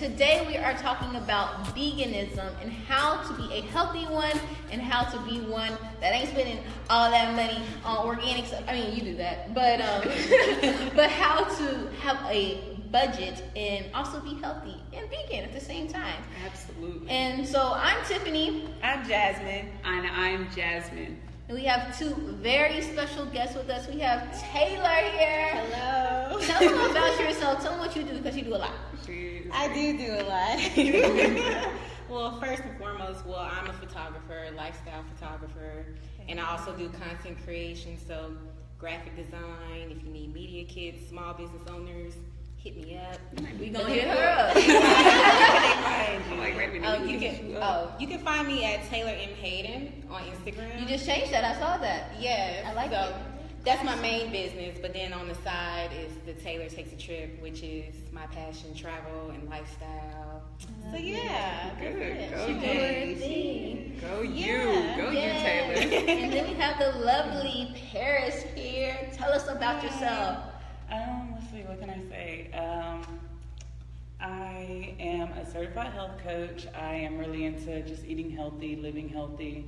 today we are talking about veganism and how to be a healthy one and how to be one that ain't spending all that money on organic stuff. I mean, you do that, but but how to have a budget and also be healthy and vegan at the same time. Absolutely. And so I'm Tiffany. I'm Jasmine. And I'm Jasmine. And we have two very special guests with us. We have Taylor here. Hello. Tell them about yourself. Tell them what you do because you do a lot. I do a lot. Well, first and foremost, I'm a photographer, lifestyle photographer, and I also do content creation, so graphic design. If you need media kits, small business owners, hit me up. We gonna hit her up. You can find me at Taylor M. Hayden on Instagram. You just changed that. I saw that. Yes. I like it. it. That's my main business, but then on the side is the Taylor Takes a Trip, which is my passion, travel and lifestyle. So yeah, good. Go you, Taylor. And then we have the lovely Paris here. Tell us about yourself. Let's see, what can I say? I am a certified health coach. I am really into just eating healthy, living healthy.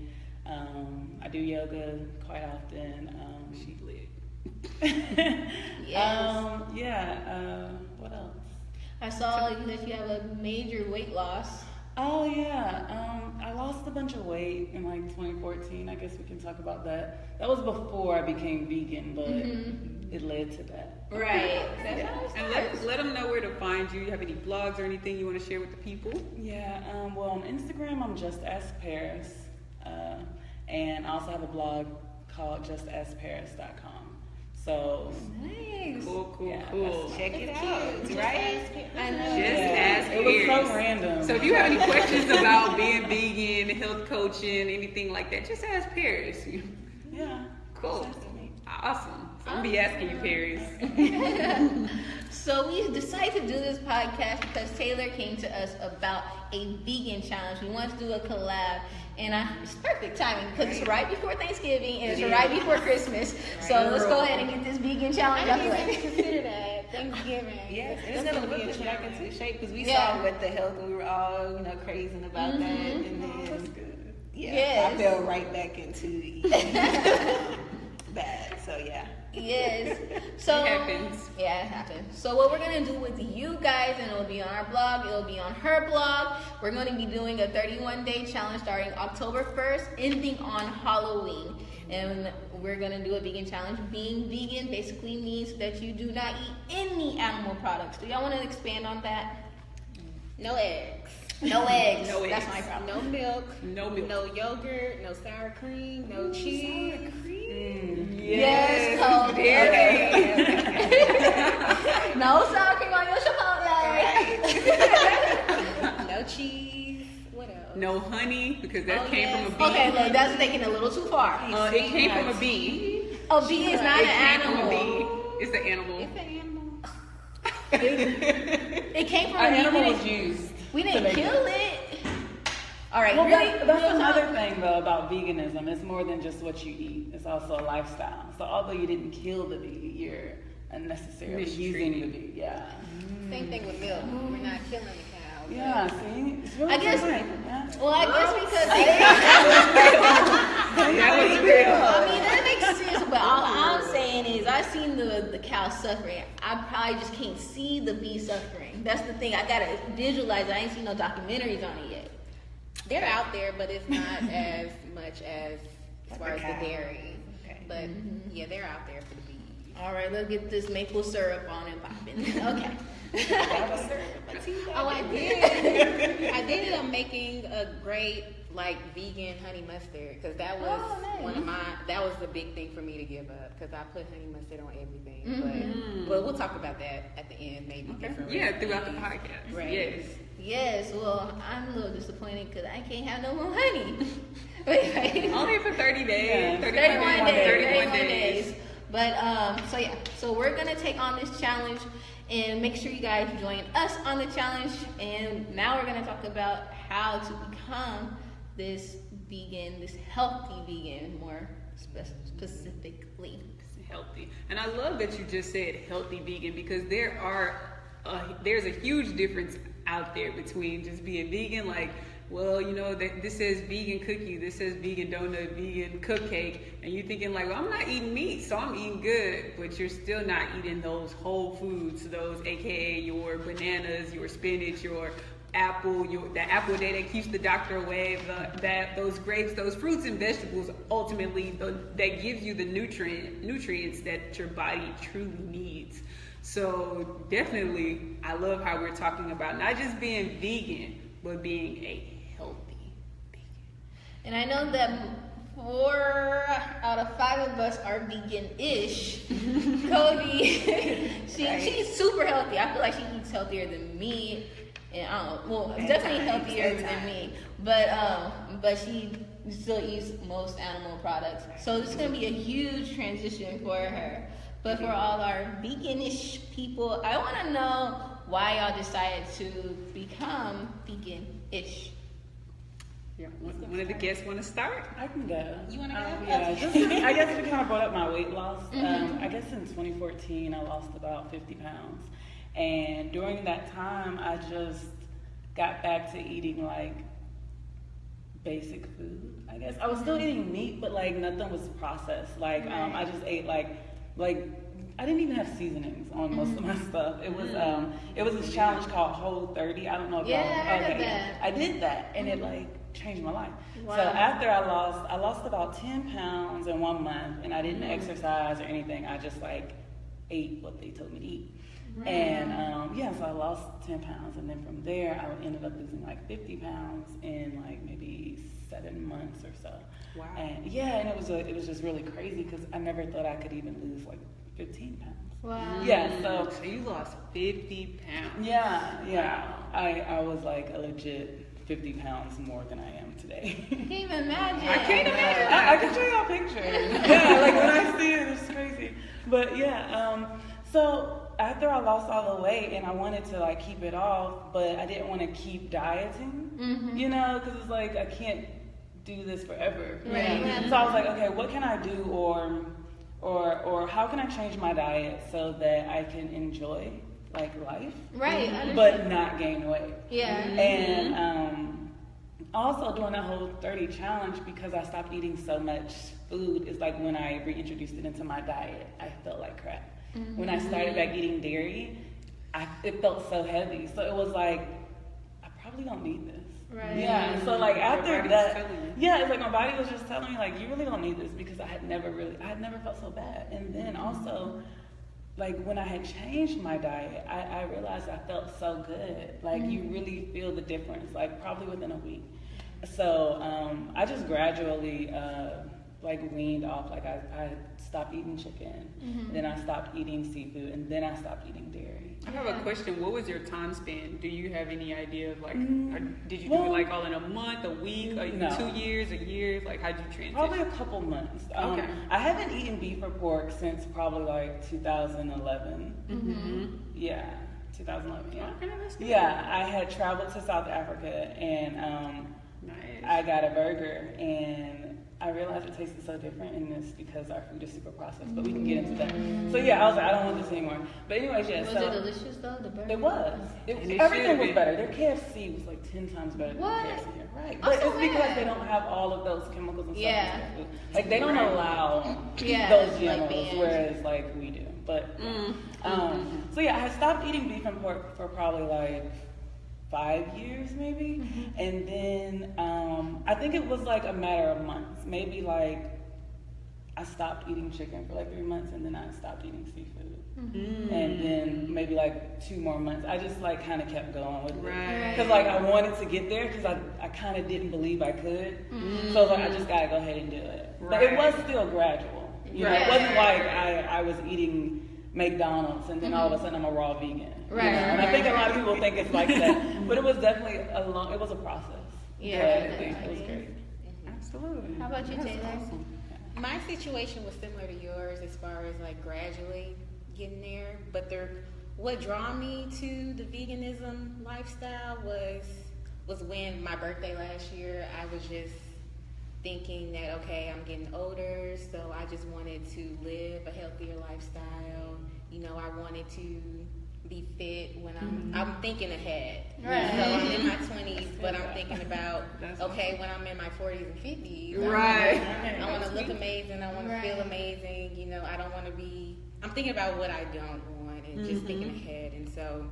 I do yoga quite often. She lit. Yes. What else? I saw that you have a major weight loss. Oh yeah, I lost a bunch of weight in like 2014. I guess we can talk about that. That was before I became vegan, but it led to that. Right. And let them know where to find you. You have any blogs or anything you want to share with the people? Yeah, well on Instagram I'm Just Ask Paris, and I also have a blog called justaskparis.com. So Nice. Cool. Check it out. Right? I know. Just ask it was Paris. so random. So if you have any questions about being vegan, health coaching, anything like that, just ask Paris. Yeah. Cool. Awesome. So I'm gonna be asking you, Paris. So we decided to do this podcast because Taylor came to us about a vegan challenge. We wanted to do a collab, and it's perfect timing because it's right before Thanksgiving and it's right before Christmas. So let's go ahead and get this vegan challenge out the I way. didn't even consider that. Thanksgiving. Yes, it's That's gonna be put a us back challenge. into shape because we Yeah. saw with the health and we were all, crazing about that, and then Yes. I fell right back into eating bad. So yeah. Yes. So It happens. Yeah, it happens. So what we're gonna do with you guys, and it'll be on our blog, it'll be on her blog. We're gonna be doing a 31-day challenge starting October 1st, ending on Halloween. And we're gonna do a vegan challenge. Being vegan basically means that you do not eat any animal products. Do y'all want to expand on that? No eggs. No eggs. No That's eggs. my problem. No milk. No milk. No yogurt. No sour cream. No cheese. Yes, Cole. Very. No sour cream on your Chipotle. No cheese. What else? No honey, because that Oh, came yes. from a bee. Okay, look, that's taking a little too far. It came from a bee. A bee is not It an came from a animal. bee. It's an animal. It's an animal. It came from Our a bee. animal was used. We to didn't make kill it. All right, Well, really? that's Real another talk? thing though about veganism. It's more than just what you eat. It's also a lifestyle. So although you didn't kill the bee, you're unnecessarily using the bee. Yeah. Same thing with milk. We're not killing the cow. Yeah. See, it's really I guess- different, yeah. Well, I guess because That was real. I mean, that makes sense, but all I'm saying is I've seen the cow suffering. I probably just can't see the bee suffering. That's the thing. I gotta visualize it. I ain't seen no documentaries on it yet. They're out there, but it's not as much as far as the cow. dairy. Okay. But yeah, they're out there for the bees. All right, let's get this maple syrup on and popping. Okay. Oh, I did. I did end up making a great vegan honey mustard because that was one of my. That was the big thing for me to give up because I put honey mustard on everything. But we'll talk about that at the end, maybe. Different Yeah, throughout the podcast. Right. Yes. Yes, well, I'm a little disappointed because I can't have no more honey. Anyway. Only for 30 days. Yeah. 31 31 days. But so we're gonna take on this challenge and make sure you guys join us on the challenge. And now we're gonna talk about how to become this vegan, this healthy vegan, more specifically. Healthy. And I love that you just said healthy vegan because there's a huge difference out there between just being vegan, like, well, you know, this says vegan cookie, this says vegan donut, vegan cupcake, and you're thinking like, well, I'm not eating meat, so I'm eating good, but you're still not eating those whole foods, those AKA your bananas, your spinach, your apple, the apple day that keeps the doctor away, those grapes, those fruits and vegetables, ultimately that gives you the nutrients that your body truly needs. So definitely, I love how we're talking about not just being vegan, but being a healthy vegan. And I know that 4 out of 5 of us are vegan-ish. Cody, she's super healthy. I feel like she eats healthier than me. And I don't know, well, definitely healthier than me. But she still eats most animal products. So this is gonna be a huge transition for her. But for all our vegan-ish people, I wanna know why y'all decided to become vegan-ish. Yeah, one of the guests want to start? I can go. You want to go? Yeah, I guess we kind of brought up my weight loss. I guess in 2014, I lost about 50 pounds. And during that time, I just got back to eating like basic food, I guess. I was still eating meat, but like nothing was processed. Like I just ate like I didn't even have seasonings on most of my stuff. It was this challenge called Whole 30. I don't know if y'all heard of that. I did that and it like changed my life. Wow. So after I lost about 10 pounds in 1 month, and I didn't exercise or anything. I just like ate what they told me to eat. And so I lost 10 pounds, and then from there I ended up losing like 50 pounds in like maybe 7 months or so. Wow. And and it was just really crazy because I never thought I could even lose like 15 pounds. Wow. Yeah, so you lost 50 pounds. Yeah. I was like a legit 50 pounds more than I am today. I can't even imagine. I can't imagine. I can show y'all pictures. Yeah, like when I see it, it's crazy. But so after I lost all the weight and I wanted to like keep it off, but I didn't want to keep dieting, you know, because it's like I can't do this forever. Right. Yeah. So I was like, okay, what can I do, or how can I change my diet so that I can enjoy like life, Right. but not gain weight. Yeah. And also doing that Whole 30 challenge, because I stopped eating so much food, is like when I reintroduced it into my diet, I felt like crap. When I started back eating dairy, it felt so heavy. So it was like, I probably don't need this. Right. Yeah. So like after body's that, telling you. it's like my body was just telling me like, you really don't need this, because I had never felt so bad. And then also, like when I had changed my diet, I realized I felt so good. Like you really feel the difference, like probably within a week. So I just gradually like weaned off. Like I stopped eating chicken, then I stopped eating seafood, and then I stopped eating dairy. I have a question. What was your time span? Do you have any idea of like, did you do well, it like all in a month, a week, no. 2 years, a year? Like how'd you transition? Probably a couple months. Okay. I haven't eaten beef or pork since probably like 2011. Yeah, 2011. Yeah. Okay, that's good. Yeah, I had traveled to South Africa, and Nice. I got a burger, and I realized it tasted so different in this because our food is super processed, but we can get into that. So I was like, I don't want this anymore. But anyways, Was it delicious though, the burger? It was. And it Everything should was be. better. Their KFC was like 10 times better than What? KFC here. Right. I'm But so it's because mad. they don't have all of those chemicals and stuff. Yeah. in their food. Like they don't allow those like GMOs, whereas like we do. But so I had stopped eating beef and pork for probably like 5 years maybe, and then I think it was like a matter of months. Maybe like I stopped eating chicken for like 3 months, and then I stopped eating seafood, and then maybe like 2 more months. I just like kind of kept going with it because like I wanted to get there because I kind of didn't believe I could, so I was like, I just gotta go ahead and do it. But it was still gradual. You know, it wasn't like I was eating McDonald's and then all of a sudden I'm a raw vegan. Right. You know? And I think a lot of people think it's like that, but it was definitely it was a process. Yeah, But it definitely. was great. Absolutely. How about you, That's Taylor? awesome. My situation was similar to yours as far as like gradually getting there, but what drew me to the veganism lifestyle was when my birthday last year, I was just thinking that, okay, I'm getting older, so I just wanted to live a healthier lifestyle. You know, I wanted to be fit when I'm thinking ahead. Right. So I'm in my 20s, but I'm thinking about, okay, when I'm in my 40s and 50s, I want to look amazing. I want to feel amazing. You know, I don't want to be, I'm thinking about what I don't want and just thinking ahead. And so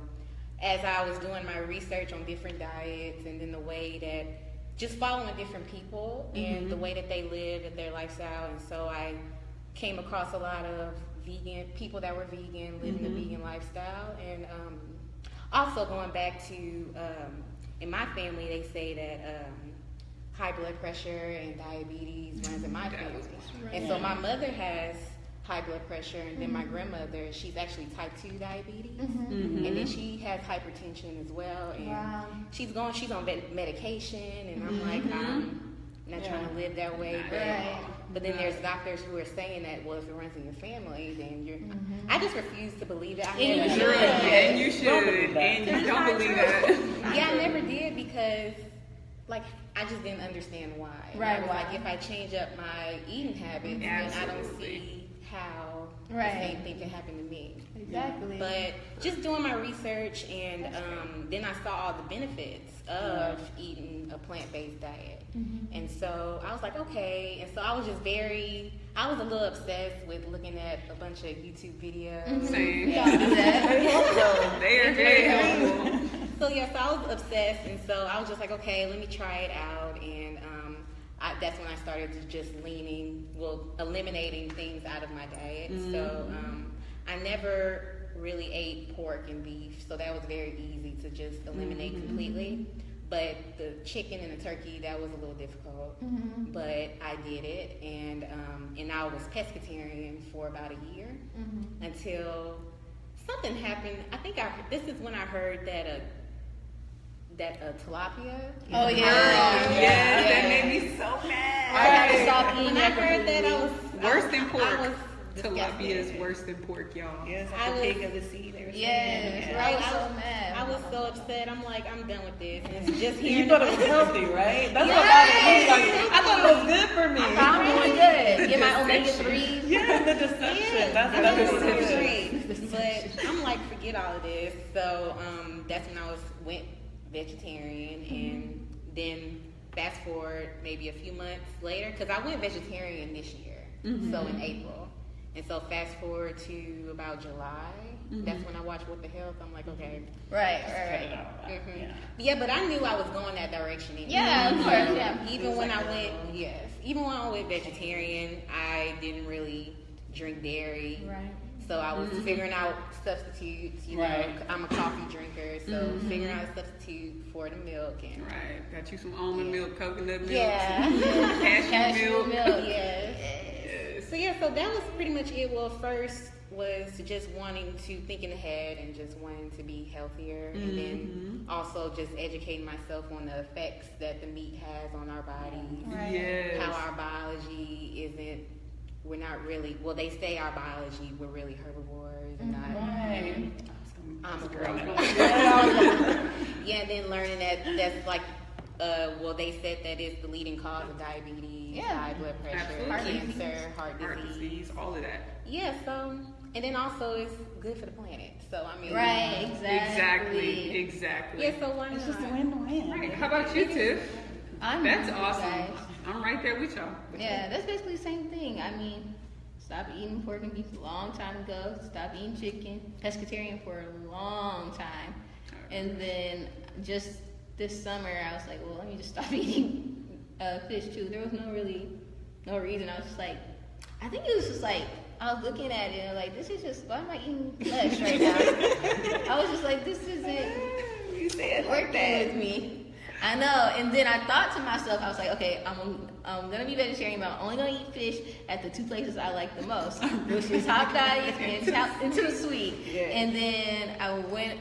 as I was doing my research on different diets and then the way that, just following different people and the way that they live and their lifestyle. And so I came across a lot of vegan people that were vegan, living the vegan lifestyle. And also going back to, in my family, they say that high blood pressure and diabetes runs in my family. And so my mother has high blood pressure, and then my grandmother, she's actually type 2 diabetes, and then she has hypertension as well, and she's on medication, and I'm like, I'm not trying to live that way, but then there's doctors who are saying that, well, if it runs in your family, then you're, I just refuse to believe it. And you should, and you don't believe that. Yeah, I never did, because like I just didn't understand why. Right. Like, if I change up my eating habits, then I don't see how the same thing can happen to me. Exactly. But just doing my research, and then I saw all the benefits of eating a plant-based diet. And so I was like, okay. And so I was a little obsessed with looking at a bunch of YouTube videos. Same. Y'all do that. They are very helpful. So yeah, so I was obsessed, and so I was just like, okay, let me try it out, and that's when I started to just eliminating things out of my diet. So I never really ate pork and beef, so that was very easy to just eliminate completely. But the chicken and the turkey, that was a little difficult, but I did it, and I was pescatarian for about a year until something happened. I think this is when I heard that tilapia. Oh yeah. Yes, that made me so mad. I gotta stop eating. When I heard that, I was worse than pork. disgusted. Tilapia is worse than pork, y'all. Yes, I like the was- pig of the sea. They were saying. Yes, I was so mad. I was so upset. I'm like, I'm done with this. And it's just here. You thought it was healthy, right? That's Yes. what bothered me. Like, I thought it was good for me. I'm doing good. Get my omega-3s. Yeah, the deception. That's I what was it was. great. But I'm like, forget all of this. So that's when I went vegetarian, and then fast forward maybe a few months later, because I went vegetarian this year, so in April. And so fast forward to about July, that's when I watched What the Health. I'm like, okay. Right. Yeah, but I knew I was going that direction anyway. Yeah, of course. Yeah. Even when I went vegetarian, I didn't really drink dairy. Right. So I was figuring out substitutes. You know, I'm a coffee drinker, so figuring out a substitute for the milk. And Right. Got you some almond milk, coconut milk, yeah, cashew milk. yes. So yeah, so that was pretty much it. Well, first was just thinking ahead and just wanting to be healthier, and then also just educating myself on the effects that the meat has on our bodies. Right. Yes. How our biology isn't. We're not really. Well, they say our biology. We're really herbivores and not. Right. I'm a girl. Yeah, and then learning that's like. Well, they said that it's the leading cause of diabetes, high blood pressure, Absolutely. cancer, heart disease. All of that. Yeah, so, and then also it's good for the planet. So, I mean. Right, Exactly. Yeah, so why It's not? just a win-win. Right. How about you, Tiff? That's awesome. Guys. I'm right there with y'all. Yeah, that's basically the same thing. I mean, stopped eating pork and beef a long time ago. Stopped eating chicken, pescatarian for a long time. And then just this summer, I was like, well, let me just stop eating fish too. There was no reason. I was just like, I think it was just like, I was looking at it and like, this is just, why am I eating flesh right now? I was just like, this isn't You say it like working that. with me. I know. And then I thought to myself, I was like, okay, I'm gonna be vegetarian, but I'm only gonna eat fish at the two places I like the most, which is Hop Dotties and Into the Sweet. Yes. And then I went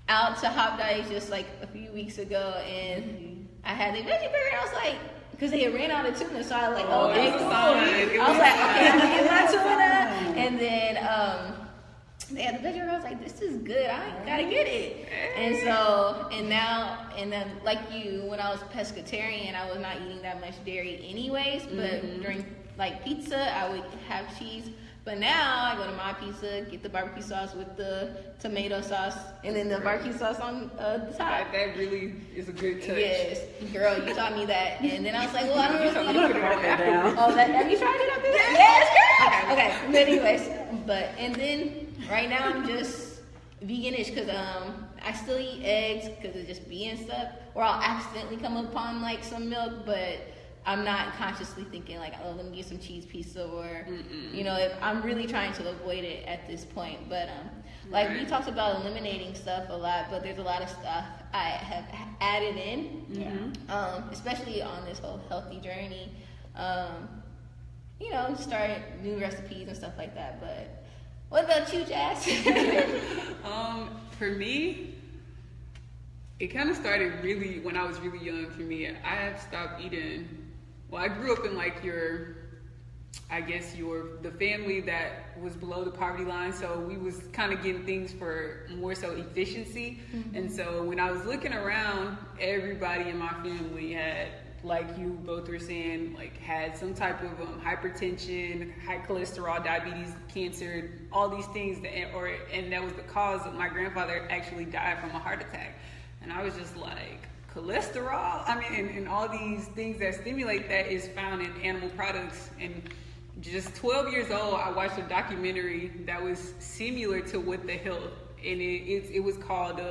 out to Hop Dotties just like a few weeks ago, and I had the veggie burger. And I was like, because they had ran out of tuna, so I was like, okay, it was cool. fine. I was like, okay, I'm gonna get my tuna. And then they had the veggie burger. I was like, this is good. I gotta get it. And so, and then like you, when I was pescatarian, I was not eating that much dairy anyways. But during like pizza, I would have cheese. But now I go to my pizza, get the barbecue sauce with the tomato sauce, and then the barbecue sauce on the top. That really is a good touch. Yes, girl, you taught me that, and then I was like, well, I don't really. I'm gonna write that down. Oh, have you tried it after that? Yes, girl. Okay. But anyways, and then right now I'm just veganish because I still eat eggs because of just being stuff, or I'll accidentally come upon like some milk, but I'm not consciously thinking like, oh, let me get some cheese pizza, or you know, if I'm really trying to avoid it at this point. But like we talked about eliminating stuff a lot, but there's a lot of stuff I have added in, especially on this whole healthy journey. You know, start new recipes and stuff like that. But what about you, Jess? For me, it kind of started really when I was really young. For me, I have stopped eating. Well, I grew up in like the family that was below the poverty line, so we was kind of getting things for more so efficiency. And so when I was looking around, everybody in my family had, like you both were saying, like had some type of hypertension, high cholesterol, diabetes, cancer, all these things and that was the cause of my grandfather actually died from a heart attack. And I was just like, cholesterol? I mean, and all these things that stimulate that is found in animal products. And just 12 years old, I watched a documentary that was similar to What the Health. And it was called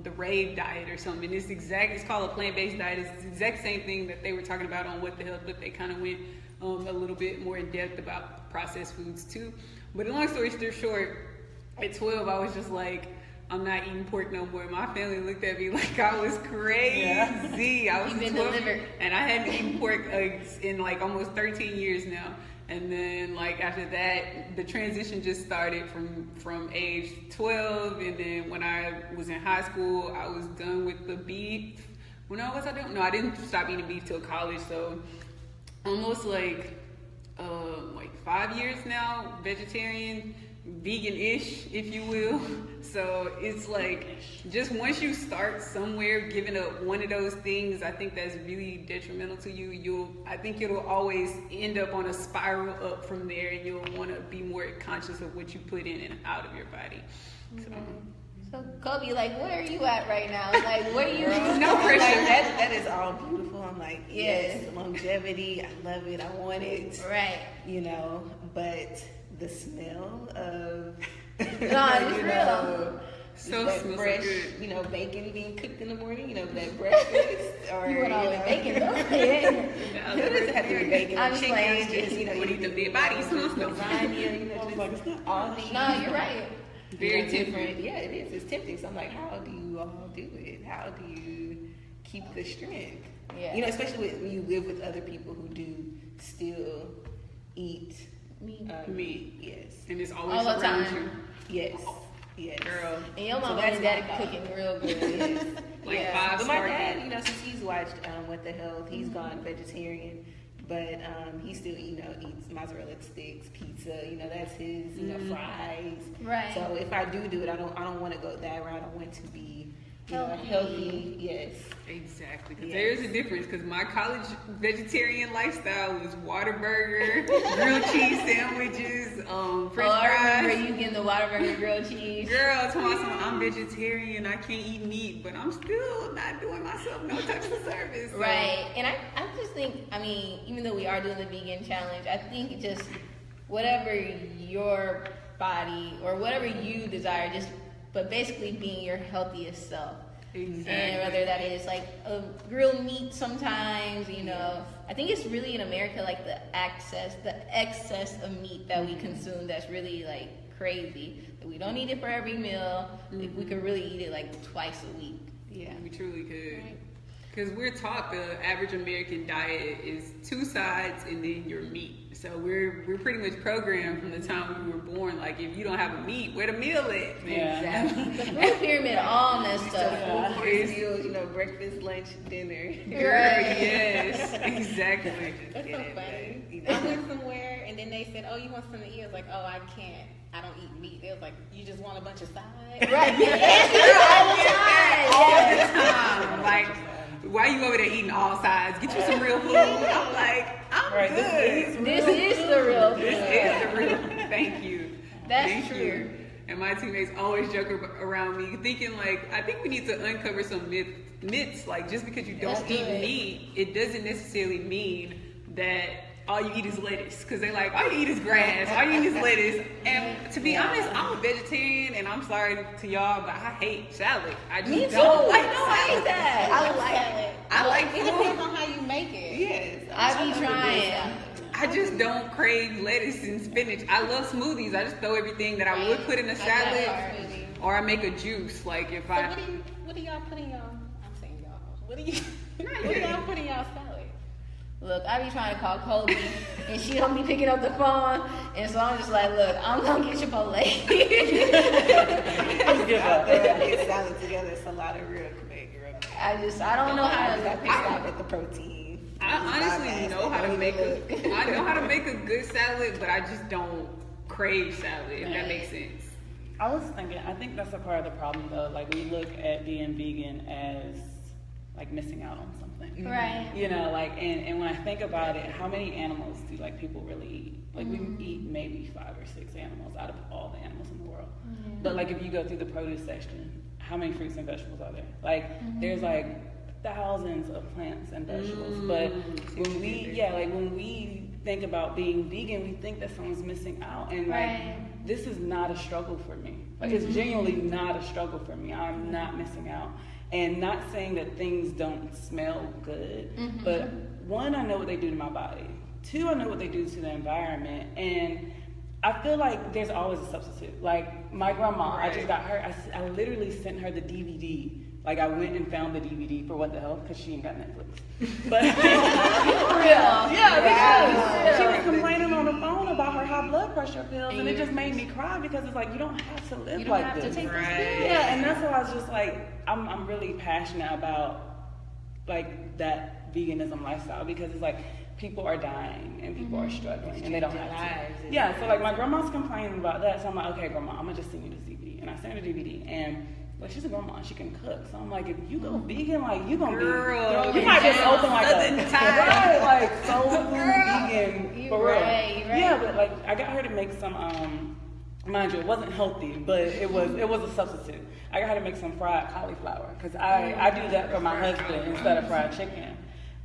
the rave diet or something. And it's called a plant-based diet. It's the exact same thing that they were talking about on What the Health, but they kind of went a little bit more in depth about processed foods too. But long story short, at 12, I was just like, I'm not eating pork no more. My family looked at me like I was crazy. I was 12, and I hadn't eaten pork in like almost 13 years now. And then like after that, the transition just started from age 12. And then when I was in high school, I was done with the beef. Well, no, was I done? No, I didn't stop eating beef till college. So almost like 5 years now, vegetarian, vegan-ish, if you will. So it's like, just once you start somewhere giving up one of those things, I think that's really detrimental to you. I think it'll always end up on a spiral up from there, and you'll want to be more conscious of what you put in and out of your body. So Kobe, like, where are you at right now? Like, what are you? No pressure. Like, that is all beautiful. I'm like, yes, longevity. I love it. I want it. Right. You know, but the smell of it's real. So that fresh, you know, bacon being cooked in the morning, you know, that breakfast, or you want all the bacon though. It doesn't have to be bacon. I'm just like, just, you know, eat the dead bodies. Lasagna, you know, just all these. No, you're right. Very different. Yeah, it is. It's tempting. So I'm like, how do you all do it? How do you keep the strength? Yeah. You know, especially when you live with other people who do still eat meat. Yes. And it's always all the around time. you. Yes. Yes. Girl. And your mom and daddy cooking real good. Yes. Like But my dad, you know, since he's watched What the Health, he's gone vegetarian. But he still, you know, eats mozzarella sticks, pizza. You know, that's his. You know, fries. Right. So if I do it, I don't want to go that route. I want to be healthy. Yes. Exactly. Because there's a difference. Because my college vegetarian lifestyle was Whataburger, grilled cheese sandwiches, French fries. I remember you getting the Whataburger grilled cheese. Girl, I'm vegetarian. I can't eat meat, but I'm still not doing myself no type of service. So. Right. And I just think, I mean, even though we are doing the vegan challenge, I think just whatever your body or whatever you desire, but basically being your healthiest self. Exactly. And whether that is like a grilled meat sometimes, you know, I think it's really in America like the excess of meat that we consume that's really like crazy. We don't eat it for every meal. We could really eat it like twice a week. Yeah, we truly could. Because we're taught the average American diet is 2 sides and then your meat. So we're pretty much programmed from the time we were born. Like, if you don't have a meat, where the meal at? Yeah. Exactly. The food pyramid all messed up. Meals, you know, breakfast, lunch, dinner. Girl, yes, exactly. That's so funny. I went somewhere and then they said, "Oh, you want something to eat?" I was like, "Oh, I can't. I don't eat meat." They was like, "You just want a bunch of sides?" Right. All the time. Like, why you over there eating all sides? Get you some real food. I'm like, I'm good. This is the real food. This is the real. Thank you. That's Thank true. you. And my teammates always joke around me, thinking like, I think we need to uncover some myths. Like, just because you don't eat meat, it doesn't necessarily mean that all you eat is lettuce. Because they're like, all you eat is grass, all you eat is lettuce. And to be honest, I'm a vegetarian, and I'm sorry to y'all, but I hate salad. I just Me too. don't like I hate that. I like It food. depends on how you make it. Yes. I be trying. I just don't crave lettuce and spinach. I love smoothies. I just throw everything that I would put in a salad, or I make a juice. Like if So I. what do y'all put in y'all? I'm saying y'all. What do y'all put in y'all salad? Look, I be trying to call Kobe, and she don't be picking up the phone, and so I'm just like, look, I'm gonna get Chipotle. Let's give up. Get salad together. It's a lot of real quick. I don't know how to pick out with the protein. I honestly know how to make I know how to make a good salad, but I just don't crave salad. If that makes sense. I was thinking, I think that's a part of the problem though. Like we look at being vegan as like missing out on something. Right. You know, like and when I think about it, how many animals do like people really eat? Like we eat maybe 5 or 6 animals out of all the animals in the world. But like if you go through the produce section, how many fruits and vegetables are there? Like there's like thousands of plants and vegetables. But when we think about being vegan, we think that someone's missing out. And like this is not a struggle for me. Like it's genuinely not a struggle for me. I'm not missing out. And not saying that things don't smell good, but one, I know what they do to my body. 2, I know what they do to the environment. And I feel like there's always a substitute. Like my grandma, I just got her, I literally sent her the DVD. Like I went and found the DVD for What the Hell, because she ain't got Netflix. But because she was complaining on the phone about her high blood pressure pills, and it just made me cry because it's like you don't have to live like this. Yeah, and that's why I was just like, I'm really passionate about like that veganism lifestyle, because it's like people are dying and people are struggling and they don't have to. Yeah, so like my grandma's complaining about that, so I'm like, okay, grandma, I'm gonna just send you this DVD, and I sent her the DVD, and like she's a grandma, she can cook. So I'm like, if you go vegan, like you gonna be, you might just open like like soul food vegan for real. Yeah, but like I got her to make some. Mind you, it wasn't healthy, but it was a substitute. I got her to make some fried cauliflower because I do that for my husband instead of fried chicken.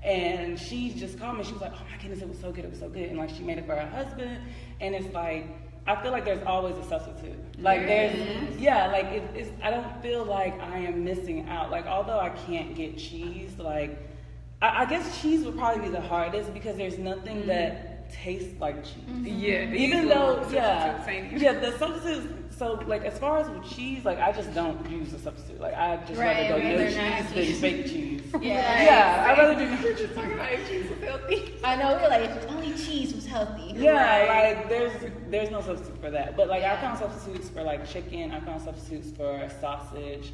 And she just called me. She was like, "Oh my goodness, it was so good, And like she made it for her husband. And it's like, I feel like there's always a substitute. Like it's. I don't feel like I am missing out. Like although I can't get cheese, like I guess cheese would probably be the hardest because there's nothing that tastes like cheese. Yeah, even though the substitutes. So like as far as with cheese, like I just don't use a substitute. Like I just rather go no cheese than fake cheese. I'd rather do no cheese. Cheese is healthy. I know, we're like, if only cheese was healthy. Like there's no substitute for that. But like I found substitutes for like chicken. I found substitutes for sausage.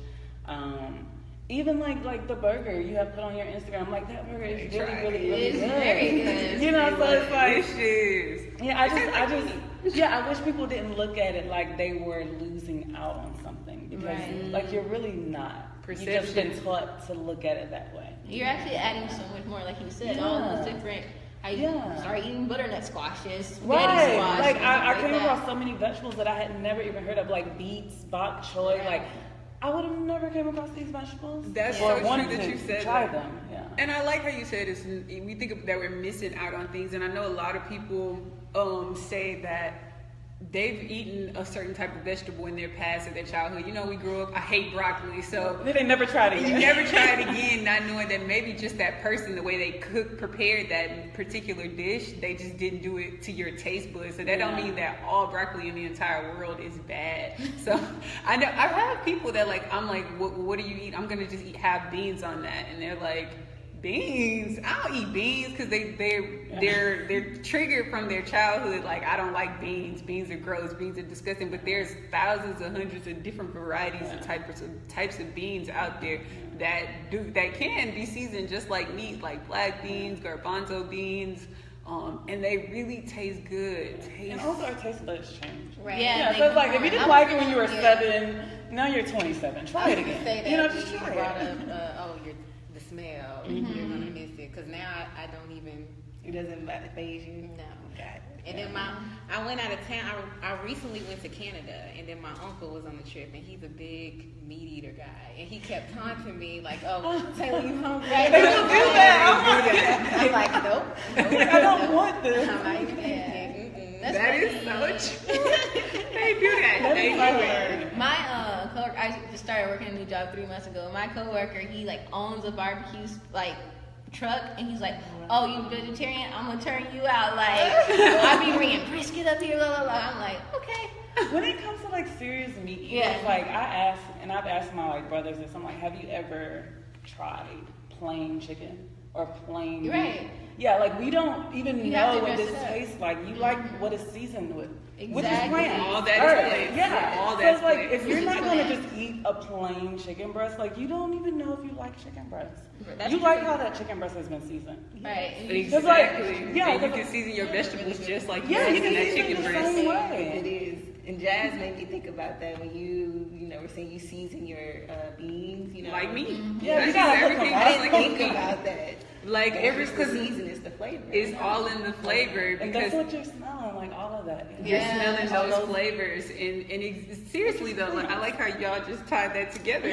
Even like the burger you have put on your Instagram, like that burger is really good. Very good. You know, so it's like delicious. Yeah, I wish people didn't look at it like they were losing out on something, because like you're really not. Perception. You've just been taught to look at it that way. You're actually adding so much more, like you said, all those different. I started eating butternut squashes, spaghetti squash. Like I came across so many vegetables that I had never even heard of, like beets, bok choy, like. I would have never came across these vegetables. That's so true that you said try that. them. Yeah. And I like how you said this. We think that we're missing out on things, and I know a lot of people say that they've eaten a certain type of vegetable in their past, in their childhood. You know, we grew up. I hate broccoli, so they never tried it again. You never tried it again, not knowing that maybe just that person, the way they prepared that particular dish, they just didn't do it to your taste buds. So that don't mean that all broccoli in the entire world is bad. So I know I have people that like, I'm like, what do you eat? I'm gonna just have beans on that, and they're like, beans? I don't eat beans because they're triggered from their childhood. Like, I don't like beans. Beans are gross. Beans are disgusting. But there's thousands and hundreds of different varieties and types of beans out there that can be seasoned just like meat, like black beans, garbanzo beans. And they really taste good. And also our taste buds change. Right. Yeah, so it's like if you didn't like it when you were 7, now you're 27. Try it again. You know, just try it. The smell, you're gonna miss it. Because now I don't even It doesn't phase you. No. Got it. And then I went out of town. I recently went to Canada, and then my uncle was on the trip, and he's a big meat eater guy, and he kept taunting me like, "Oh, Taylor, you hungry?" They don't do that. I'm like, nope. I don't want this. I'm like, yeah. That is so true. They do that. They do it. My coworker, I just started working a new job 3 months ago. My coworker, he like owns a barbecue like truck, and he's like, "Oh, you vegetarian? I'm gonna turn you out." Like, I be bringing brisket up here, blah blah blah. I'm like, okay. When it comes to like serious meat eaters, Yeah. like I've asked my like brothers this. I'm like, have you ever tried plain chicken or plain You're meat? right. Yeah, like we don't even You have know to what dress this it up. tastes like. You like what it's seasoned with, which is Exactly. plant. All that is Earth. plants. Yeah, All so that's it's like plants. if you're Which is not gonna plants. just eat a plain chicken breast, like you don't even know if you like chicken breast. That's You like true. how that chicken breast has been seasoned. Right. Exactly. Yeah, and you because- can season your vegetables just like Yeah, you can that season chicken the breast. same It way. is. And Jazz made me think about that when you were saying you season your beans, Like me. Yeah, I you use gotta put everything them I just didn't like think me. about that. Like every the because season is the flavor. it's all in the flavor And that's because what you're smelling, like all of that. you're Yeah. smelling those flavors. And seriously though, like, I like how y'all just tied that together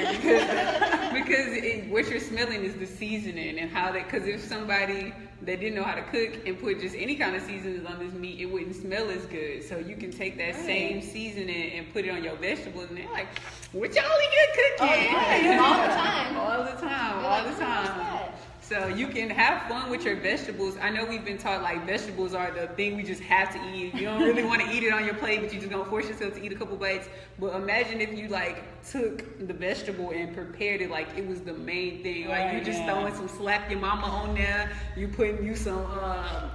because what you're smelling is the seasoning and how that. Because if somebody that didn't know how to cook and put just any kind of seasonings on this meat, it wouldn't smell as good. So you can take that same seasoning and put it on your vegetables, and they're like, "What y'all in here cooking?" All the time. All the time, They're all like, the "What's time. that?" So you can have fun with your vegetables. I know we've been taught like vegetables are the thing we just have to eat. You don't really want to eat it on your plate, but you're just gonna force yourself to eat a couple bites. But imagine if you like took the vegetable and prepared it like it was the main thing. Like you Right, just yeah. throwing some slap your mama on there. You putting you some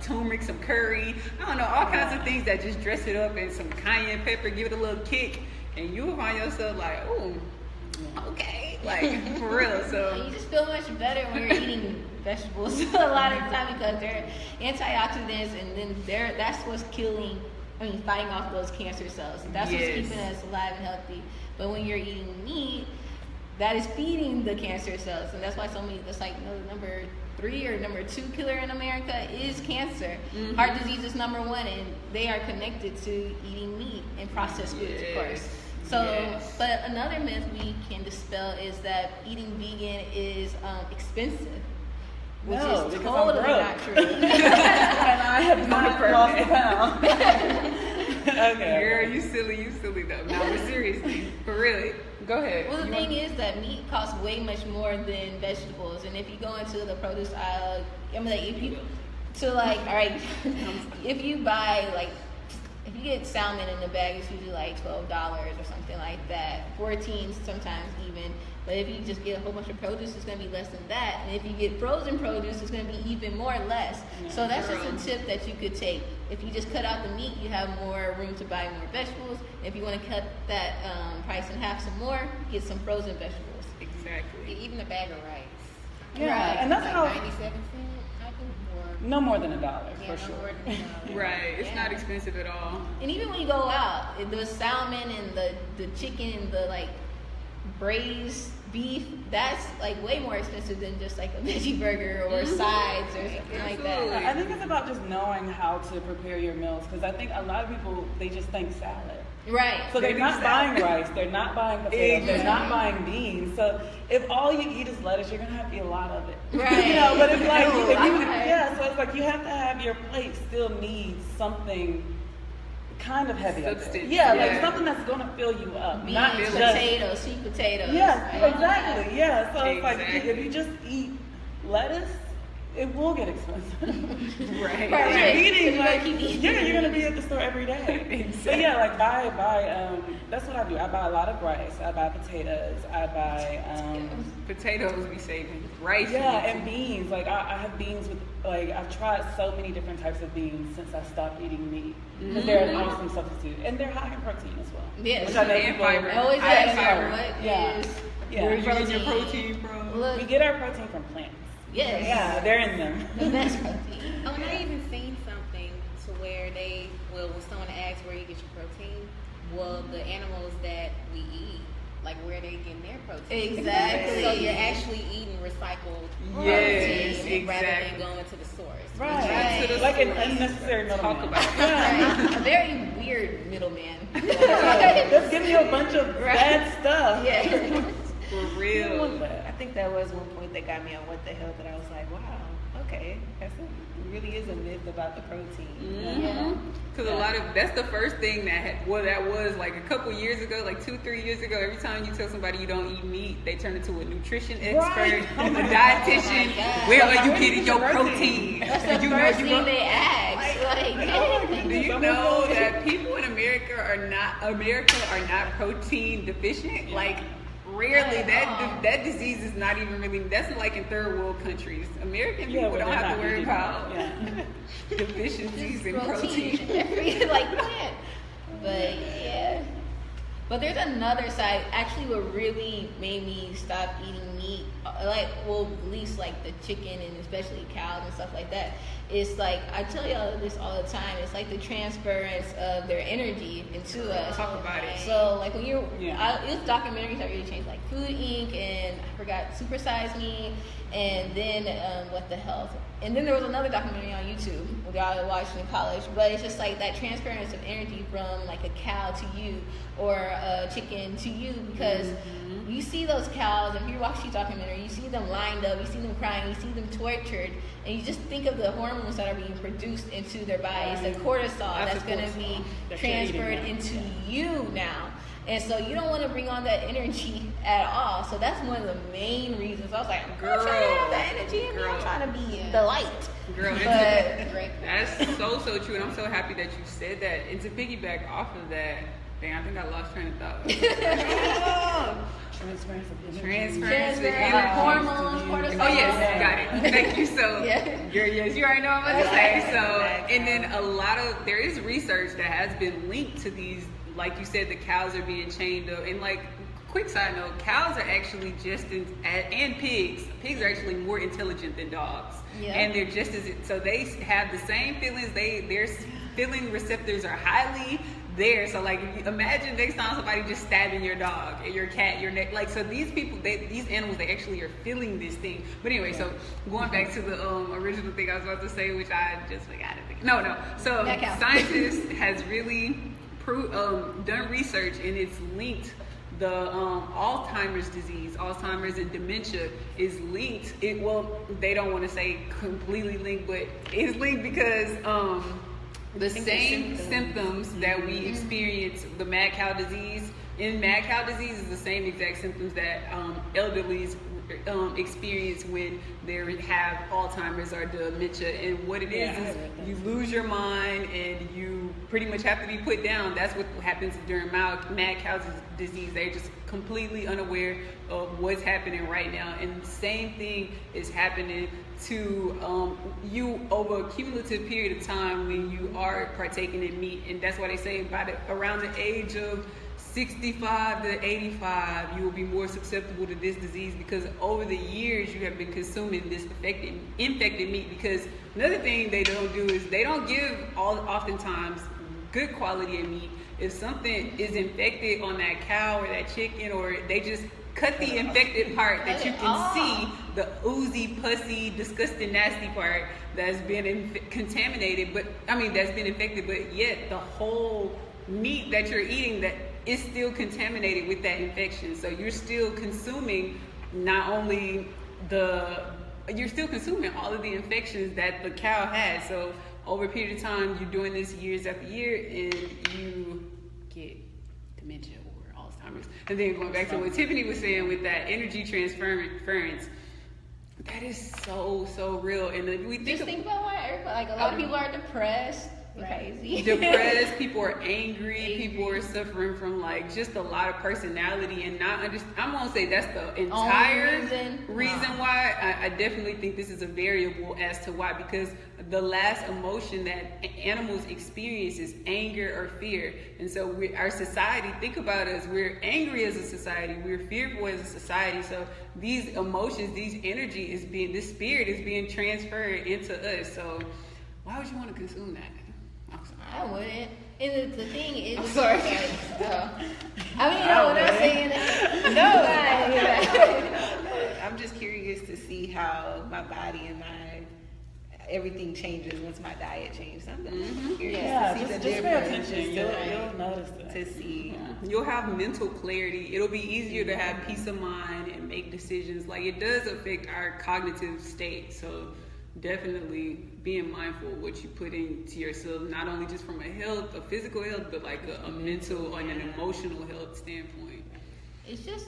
turmeric, some curry. I don't know, all kinds of things that just dress it up and some cayenne pepper, give it a little kick, and you'll find yourself like, oh, okay, like for real. So. And you just feel much better when you're eating vegetables a lot of the time because they're antioxidants, and then that's what's fighting off those cancer cells. That's what's Yes. keeping us alive and healthy. But when you're eating meat, that is feeding the cancer cells, and that's why so many. It's like number 3 or number 2 killer in America is cancer. Mm-hmm. Heart disease is number 1, and they are connected to eating meat and processed foods, of course. So, Yes. but another myth we can dispel is that eating vegan is expensive, which No, is because I'm totally broke. not true. And I have not lost a pound. Okay. Girl, you silly though. No, but seriously, for real. Go ahead. Well, the You thing want- is that meat costs way much more than vegetables, and if you go into the produce aisle, I mean, like if you all right, if you buy like. If you get salmon in the bag, it's usually like $12 or something like that. 14 sometimes even. But if you just get a whole bunch of produce, it's going to be less than that. And if you get frozen produce, it's going to be even more or less. So that's just a tip that you could take. If you just cut out the meat, you have more room to buy more vegetables. If you want to cut that price in half some more, get some frozen vegetables. Exactly. Even a bag of rice. Yeah, Right. and that's Like how 97 cents, I think, or no more than $1 yeah, for no sure. more than $1. Right. It's Yeah. not expensive at all. And even when you go out, the salmon and the chicken and the like braised beef, that's like way more expensive than just like a veggie burger or sides or something like Absolutely. that. I think it's about just knowing how to prepare your meals because I think a lot of people they just think salad. Right. So they're They not think buying salad. rice, they're not buying potatoes, they're not Exactly. buying beans. So if all you eat is lettuce, you're gonna have to eat a lot of it. Right. You know, but it's like Oh, if you, right. yeah, so it's like you have to have your plate still needs something kind of heavy up there. Substance, Yeah, yeah. like something that's gonna fill you up. Beans, not just potatoes, sweet potatoes. Yes, right? exactly. Yeah. So it's like Exactly. if you just eat lettuce, it will get expensive. Right. Right. If you're eating, You're gonna like, keep eating. yeah, you're gonna be at the store every day. Exactly. But yeah, like buy. That's what I do. I buy a lot of rice. I buy potatoes. I buy. Potatoes we saving. Rice. Yeah, we and beans. Like I have beans with like I've tried so many different types of beans since I stopped eating meat because they're an awesome substitute and they're high in protein as well. Yes. Which I know And people- fiber. Always I ask fiber. her what Yeah. is Yeah. Where you get your protein? protein from? Look, We get our protein from plants. yes. Yeah, they're in them. The best protein. Oh, and I even seen something to where when someone asks where you get your protein, well, the animals that we eat, like where they getting their protein. Exactly. So you're actually eating recycled Yes, protein rather exactly. than going to the source. Right. Like an unnecessary middleman. Talk about it. Right. A very weird middleman. Just give me a bunch of bad stuff. Yeah. For real. I think that was one point that got me on what the hell, that I was like, wow, okay, it really is a myth about the protein. Yeah. Because a lot of, that's the first thing that was like a couple years ago, like 2-3 years ago, every time you tell somebody you don't eat meat, they turn into a nutrition expert, a dietitian. Where are you getting your protein? That's the first thing they ask. Like, do you know that people in America are not protein deficient? Like, rarely that disease is not even really, that's like in third world countries. American people don't have to worry about deficiencies in protein. Like that. But yeah. But there's another side. Actually, what really made me stop eating meat, like, well, at least like the chicken and especially cows and stuff like that, it's like, I tell y'all this all the time, it's like the transference of their energy into us. Talk about it. So like when you're, it was documentaries that really changed, like Food Inc. and I forgot, Super Size Me, and then What the Health. And then there was another documentary on YouTube that I watched in college, but it's just like that transference of energy from like a cow to you or a chicken to you, because you see those cows, and if you watch these documentary, you see them lined up, you see them crying, you see them tortured, and you just think of the hormones that are being produced into their bodies, the cortisol that's going to be transferred into you now. And so you don't want to bring on that energy at all. So that's one of the main reasons. I was like, I'm trying to have that energy in me. I'm trying to be the light. Girl, that's so true. And I'm so happy that you said that. And to piggyback off of that, dang, I think I lost train of thought. Transference of hormones, cortisol. Oh yes, got it. Thank you. So, yes, you already know what I'm about to say. So, and then there is research that has been linked to these. Like you said, the cows are being chained up. And like, quick side note, cows are actually and pigs. Pigs are actually more intelligent than dogs. Yeah. And they're just as, so they have the same feelings. Their feeling receptors are highly there. So like, imagine next time somebody just stabbing your dog, your cat, your neck. Like, so these people, these animals, they actually are feeling this thing. But anyway, so going back to the original thing I was about to say, which I just forgot to think. No. So scientists has really done research, and it's linked. The Alzheimer's disease, Alzheimer's and dementia is linked. They don't want to say completely linked, but it's linked because the same symptoms that we experience, the mad cow disease, in mad cow disease is the same exact symptoms that elderlies experience when they have Alzheimer's or dementia. And what it is you lose your mind and you pretty much have to be put down. That's what happens during mad cow disease. They're just completely unaware of what's happening right now. And the same thing is happening to you over a cumulative period of time when you are partaking in meat. And that's why they say around the age of 65 to 85, you will be more susceptible to this disease, because over the years you have been consuming this infected meat. Because another thing they don't do is they don't give oftentimes good quality of meat. If something is infected on that cow or that chicken, or they just cut the infected part that you can see, the oozy, pussy, disgusting, nasty part that's been contaminated, that's been infected, but yet the whole meat that you're eating that is still contaminated with that infection. So you're still consuming you're still consuming all of the infections that the cow has. So over a period of time, you're doing this years after year, and you get dementia or Alzheimer's. And then going back to what Tiffany was saying with that energy transference, that is so real. And we think about why everybody, like a lot of people are depressed. Crazy. Depressed, people are angry, people are suffering from like just a lot of personality and not understand. I'm gonna say that's the entire reason why. I definitely think this is a variable as to why, because the last emotion that animals experience is anger or fear. And so our society, think about us, we're angry as a society, we're fearful as a society. So these emotions, this spirit is being transferred into us. So why would you want to consume that? I wouldn't. And the thing is, I'm sorry. I'm saying that. I'm just curious to see how my body and my everything changes once my diet changes. I'm Yeah, just pay attention. You'll notice that. To see. You'll have mental clarity. It'll be easier to have peace of mind and make decisions. Like, it does affect our cognitive state. So definitely being mindful of what you put into yourself, not only just from a physical health, but like a mental and an emotional health standpoint. It's just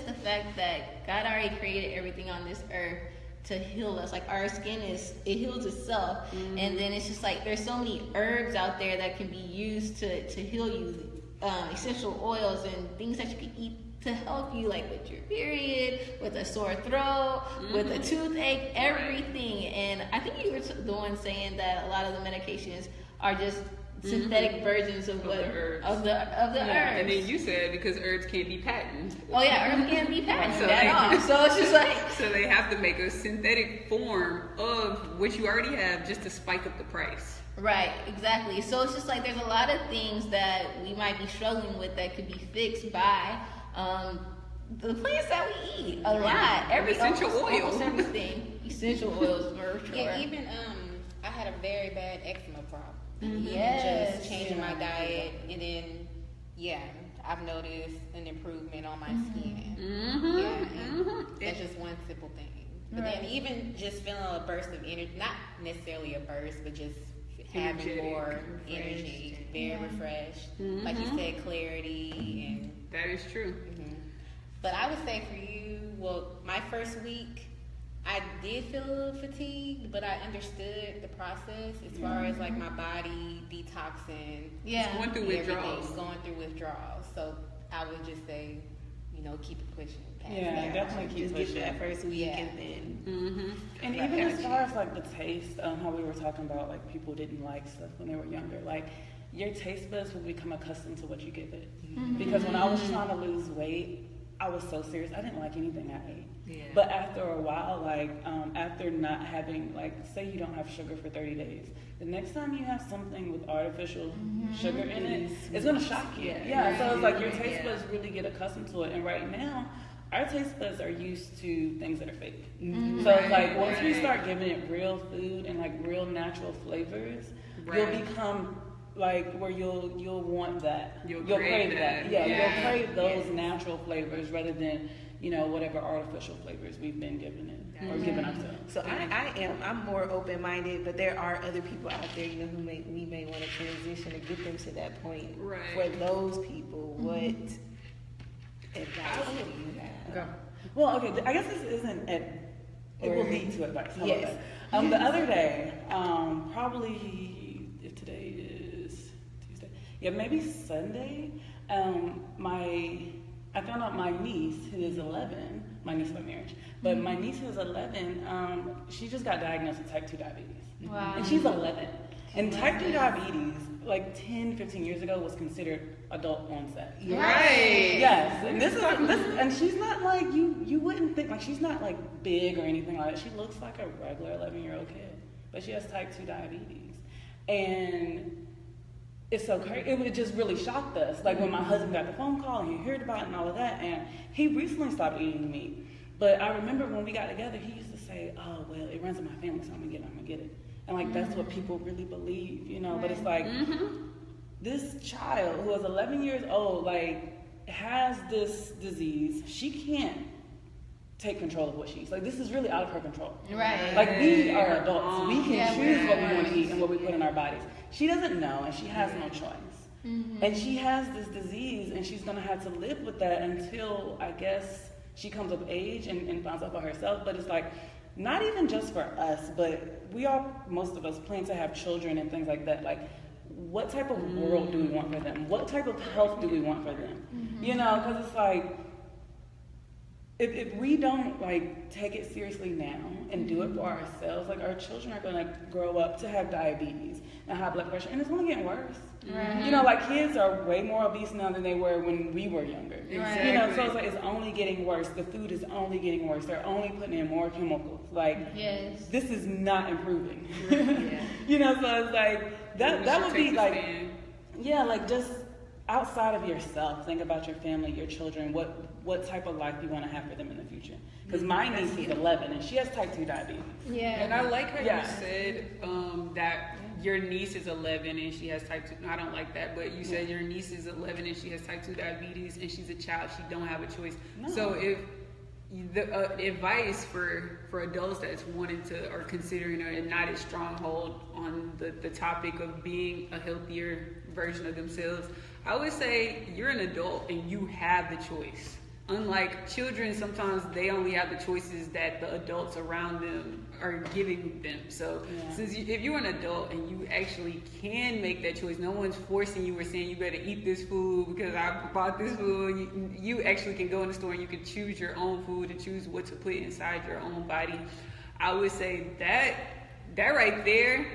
the fact that God already created everything on this earth to heal us. Like, our skin it heals itself. And then it's just like there's so many herbs out there that can be used to heal you, essential oils and things that you can eat to help you, like with your period, with a sore throat, with a toothache, everything. And I think you were the one saying that a lot of the medications are just synthetic versions of the herbs. And then you said because herbs can't be patented. Oh yeah, herbs can't be patented at all. So it's just like, so they have to make a synthetic form of what you already have just to spike up the price. Right, exactly. So it's just like there's a lot of things that we might be struggling with that could be fixed by the plants that we eat. A lot, Essential oils. almost everything. Essential oils for sure. Yeah, even I had a very bad eczema problem. Yes. Just changing my diet, and then I've noticed an improvement on my skin. That's just one simple thing. But then even just feeling a burst of energy, not necessarily a burst, but just having more energy, very refreshed. Like you said, clarity, and that is true. But I would say for you, well, my first week, I did feel a little fatigued, but I understood the process as far as like my body detoxing. Yeah. Going through withdrawals. So I would just say, keep it pushing. Yeah, definitely keep pushing. Get that first week and then. And even as far as like the taste, how we were talking about, like people didn't like stuff when they were younger. Like, your taste buds will become accustomed to what you give it. Because when I was trying to lose weight, I was so serious. I didn't like anything I ate. Yeah. But after a while, like after not having, like, say you don't have sugar for 30 days, the next time you have something with artificial sugar in it, it's gonna shock you. Yeah. So it's like your taste buds really get accustomed to it. And right now, our taste buds are used to things that are fake. So it's like once we start giving it real food and like real natural flavors, you'll become like where you'll want that. You'll crave that. Yeah, you'll crave those natural flavors rather than whatever artificial flavors we've been given it or given ourselves. So I'm more open minded, but there are other people out there, who we may want to transition to get them to that point. Right. For those people, what advice do you have? Go. Well, okay, I guess this isn't it will lead to advice. How about Yes. that? The other day, probably if today is Tuesday, maybe Sunday, I found out my niece, who is 11, my niece by marriage, but my niece who is 11, she just got diagnosed with type 2 diabetes. Wow. And she's 11. And type 2 diabetes, like 10, 15 years ago, was considered adult onset. Right. Yes. And and she's not like, you wouldn't think, like, she's not like big or anything like that. She looks like a regular 11-year-old kid, but she has type 2 diabetes. And it's so crazy. It just really shocked us. Like when my husband got the phone call and he heard about it and all of that, and he recently stopped eating meat. But I remember when we got together, he used to say, "Oh, well, it runs in my family, so I'm gonna get it." And like that's what people really believe, But it's like this child who is 11 years old, like, has this disease. She can't take control of what she eats. Like, this is really out of her control. Right. Like, we are adults. We can choose what we want to eat and what we put in our bodies. She doesn't know, and she has no choice. And she has this disease, and she's going to have to live with that until, I guess, she comes of age and finds out for herself. But it's like, not even just for us, but most of us plan to have children and things like that. Like, what type of world do we want for them? What type of health do we want for them? Because it's like, if we don't like take it seriously now and do it for ourselves, like our children are gonna grow up to have diabetes and high blood pressure, and it's only getting worse. Right. Like kids are way more obese now than they were when we were younger. Exactly. So it's like it's only getting worse. The food is only getting worse. They're only putting in more chemicals. Like, this is not improving. So it's like that would be like, just outside of yourself, think about your family, your children, what type of life you want to have for them in the future. Because my niece is 11 and she has type 2 diabetes. Yeah. And I like how you said that your niece is 11 and she has type 2. I don't like that, but you said your niece is 11 and she has type 2 diabetes and she's a child. She don't have a choice. No. So if the advice for adults that's wanting to or considering a not as stronghold on the topic of being a healthier version of themselves, I would say you're an adult and you have the choice. Unlike children, sometimes they only have the choices that the adults around them are giving them. So if you're an adult and you actually can make that choice, no one's forcing you or saying you better eat this food because I bought this food. You actually can go in the store and you can choose your own food and choose what to put inside your own body. I would say that right there,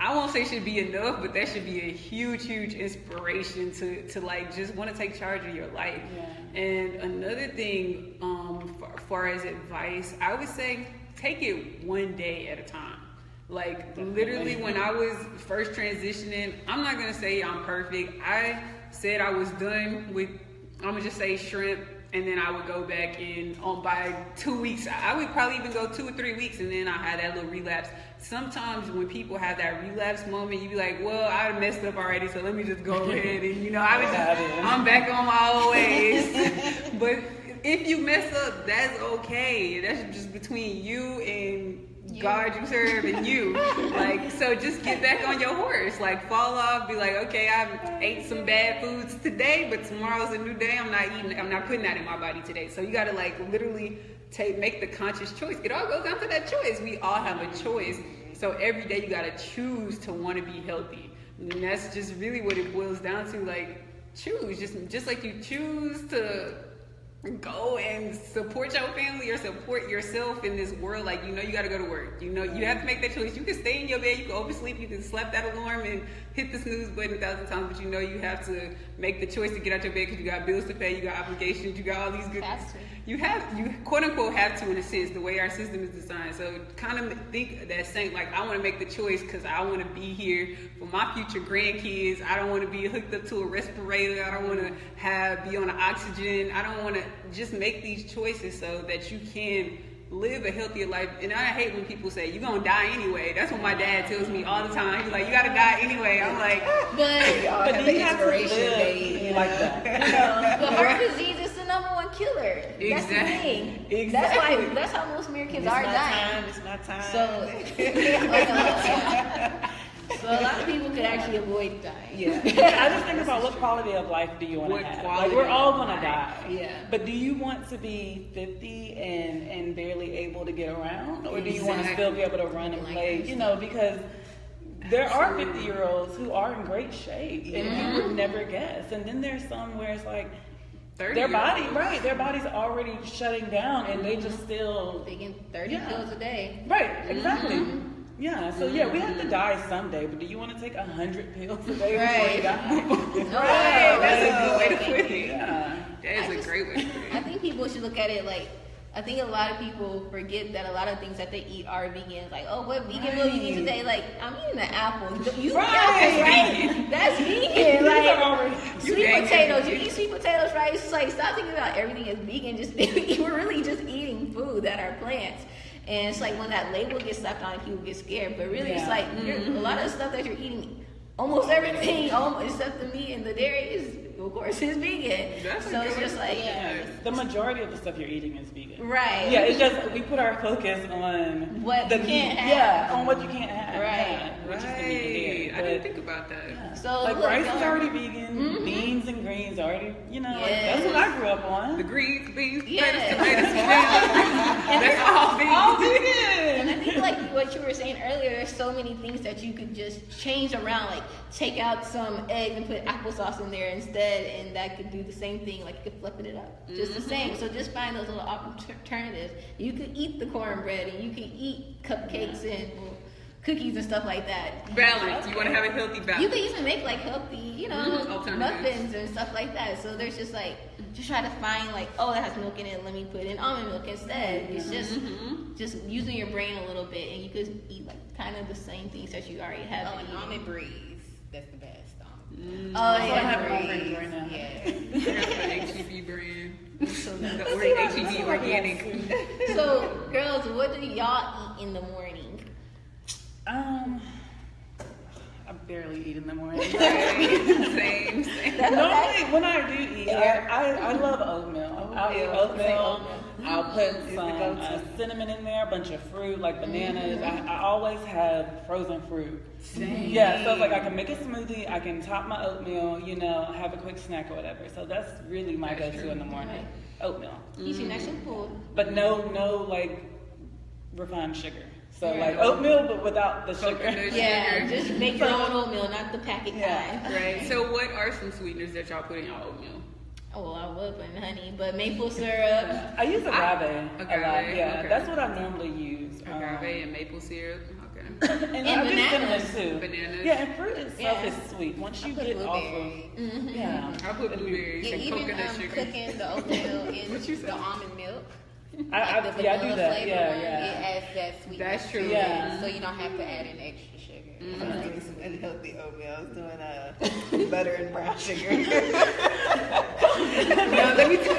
I won't say should be enough, but that should be a huge, huge inspiration to like just want to take charge of your life. Yeah. And another thing, as far as advice, I would say take it one day at a time. Like literally when I was first transitioning, I'm not going to say I'm perfect. I said I was done with, I'm going to just say shrimp. And then I would go back in by 2 weeks. I would probably even go 2 or 3 weeks, and then I had that little relapse. Sometimes when people have that relapse moment, you be like, well, I messed up already, so let me just go ahead and, I'm back on my old ways. But if you mess up, that's okay. That's just between you and God you serve and you. Like, so just get back on your horse. Like, fall off, be like, okay, I've ate some bad foods today, but tomorrow's a new day. I'm not putting that in my body today. So you gotta like literally make the conscious choice. It all goes down to that choice. We all have a choice. So every day you gotta choose to want to be healthy. And that's just really what it boils down to. Like, choose. Just like you choose to go and support your family or support yourself in this world. Like, you got to go to work. You have to make that choice. You can stay in your bed, you can oversleep, you can slap that alarm and hit the snooze button 1,000 times, but you have to make the choice to get out your bed because you got bills to pay, you got obligations, you got all these good things. You quote unquote have to, in a sense, the way our system is designed. So kind of think that same, like, I want to make the choice because I want to be here for my future grandkids. I don't want to be hooked up to a respirator. I don't want to be on oxygen. I don't want to just make these choices so that you can live a healthier life. And I hate when people say you're gonna die anyway. That's what my dad tells me all the time. He's like, you gotta die anyway. I'm like, but do you have to live like that? The heart disease is the #1 killer. Exactly. That's the thing. Exactly. That's how most Americans It's are my dying. time. It's my time. So a lot of people could actually avoid dying. Yeah. I just think about what quality of life do you want to have? Like, we're all gonna die. Yeah. But do you want to be 50 and barely able to get around, or do you want to still be able to run and play? Because there are 50-year-olds who are in great shape, and you would never guess. And then there's some where it's like their body's already shutting down, and they just still taking 30 pills a day. Right. Exactly. Yeah, so we have to die someday, but do you want to take 100 pills a day before you die? Right, that's a good way to put it. Yeah. That is a great way to put it. I think people should look at it like, I think a lot of people forget that a lot of things that they eat are vegan. Like, oh, what vegan meal you eat today? Like, I'm eating an apple. You eat apples, right? That's vegan. Like, sweet potatoes. You eat sweet potatoes, right? It's like, stop thinking about everything as vegan. Just we're really just eating food that are plants. And it's like when that label gets slapped on, people get scared. But really, it's like a lot of the stuff that you're eating, almost everything, except the meat and the dairy, is, of course, is vegan. So it's just like, the majority of the stuff you're eating is vegan. Right. Yeah, it's just we put our focus on what you can't have. Yeah, on what you can't have. Right. Yeah, which is the meat and dairy. I didn't think about that. Yeah. So like, look, rice is already vegan, beans and greens already, like, that's what I grew up on. The greens, beans, potatoes, Yeah. tomatoes, that's all vegan. All vegan. And I think like what you were saying earlier, there's so many things that you could just change around, like take out some eggs and put applesauce in there instead, and that could do the same thing. Like, you could flip it up, just the same. So just find those little alternatives. You could eat the cornbread, and you can eat cupcakes and cookies and stuff like that. Balance. You want to have a healthy balance. You could even make like healthy, alternatives. muffins and stuff like that. So there's just like, just try to find like, oh, that has milk in it, let me put in almond milk instead. It's just using your brain a little bit, and you could eat like kind of the same things that you already have. And almond breeze. That's the best. Oh, That's what I yeah. have in my fridge right now. Yeah. I got the HEB brand. So Or HEB organic. So, girls, what do y'all eat in the morning? I barely eat in the morning. Same. Normally, when I do eat, I love oatmeal. I'll eat oatmeal. I'll put some cinnamon in there, a bunch of fruit like bananas. I always have frozen fruit. Same. Yeah, so it's like I can make a smoothie, I can top my oatmeal, you know, have a quick snack or whatever. So that's really my go-to in the morning. Oatmeal. Eat your next food. But no like refined sugar. So like oatmeal but without the sugar. Coconut Yeah, sugar. just make your own oatmeal, not the packet Yeah. kind. Right. So what are some sweeteners that y'all put in your oatmeal? Oh, I would put honey, but maple syrup. I use agave a lot. Agave, Yeah, okay. that's what I normally use. Agave and maple syrup. Okay. And I do cinnamon bananas. too. Bananas. Yeah, and fruit itself Yeah. is sweet. Once you put get off blueberry. of yeah, I put blueberries Yeah, and even coconut sugar. Cooking the oatmeal in What you say? the almond milk. I The do vanilla that. flavor Yeah, one, yeah. It adds that sweetness. That's true. to it, Yeah. So you don't have to add in extra sugar. I was doing some unhealthy oatmeal. I was doing butter and brown sugar. No, let me tell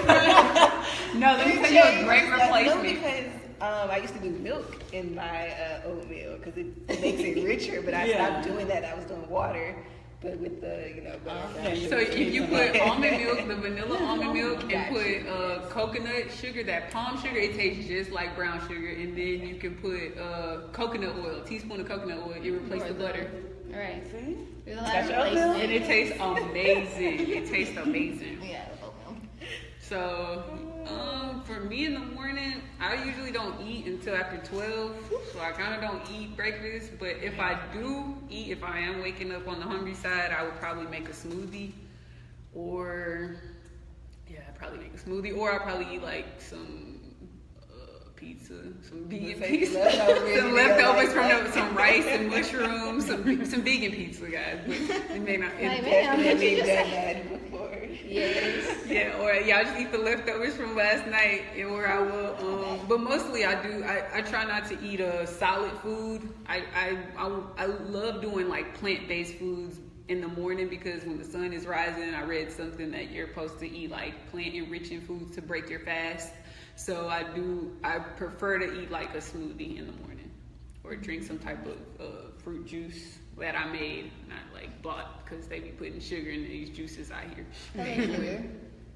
you a great No, replacement. because I used to do milk in my oatmeal because it makes it richer. But I Yeah. stopped doing that. I was doing water, but with the butter and brown Yeah, So sugar. if you put almond milk, the vanilla almond milk, and put coconut sugar, that palm sugar, it tastes just like brown sugar. And then you can put coconut oil, teaspoon of coconut oil, it replaces the butter. All right. See? There's a lot Got of your oatmeal? replacement. And it tastes amazing. It tastes amazing. Yeah, oatmeal. So, for me in the morning, I usually don't eat until after 12. So I kind of don't eat breakfast. But if I do eat, if I am waking up on the hungry side, I would probably make a smoothie. Or, yeah, I'd probably make a smoothie. Or I'll probably eat like some pizza, some vegan Say pizza, leftovers, some you leftovers know, from some rice and mushrooms, some vegan pizza, guys. But it may not. Like, it- man, what Definitely you done just that before. Yes. Yeah, or I just eat the leftovers from last night, or I will. But mostly I do. I try not to eat a solid food. I love doing like plant-based foods in the morning because when the sun is rising, I read something that you're supposed to eat like plant-enriching foods to break your fast. So I prefer to eat like a smoothie in the morning, or drink some type of fruit juice that I made, not like bought, because they be putting sugar in these juices out here.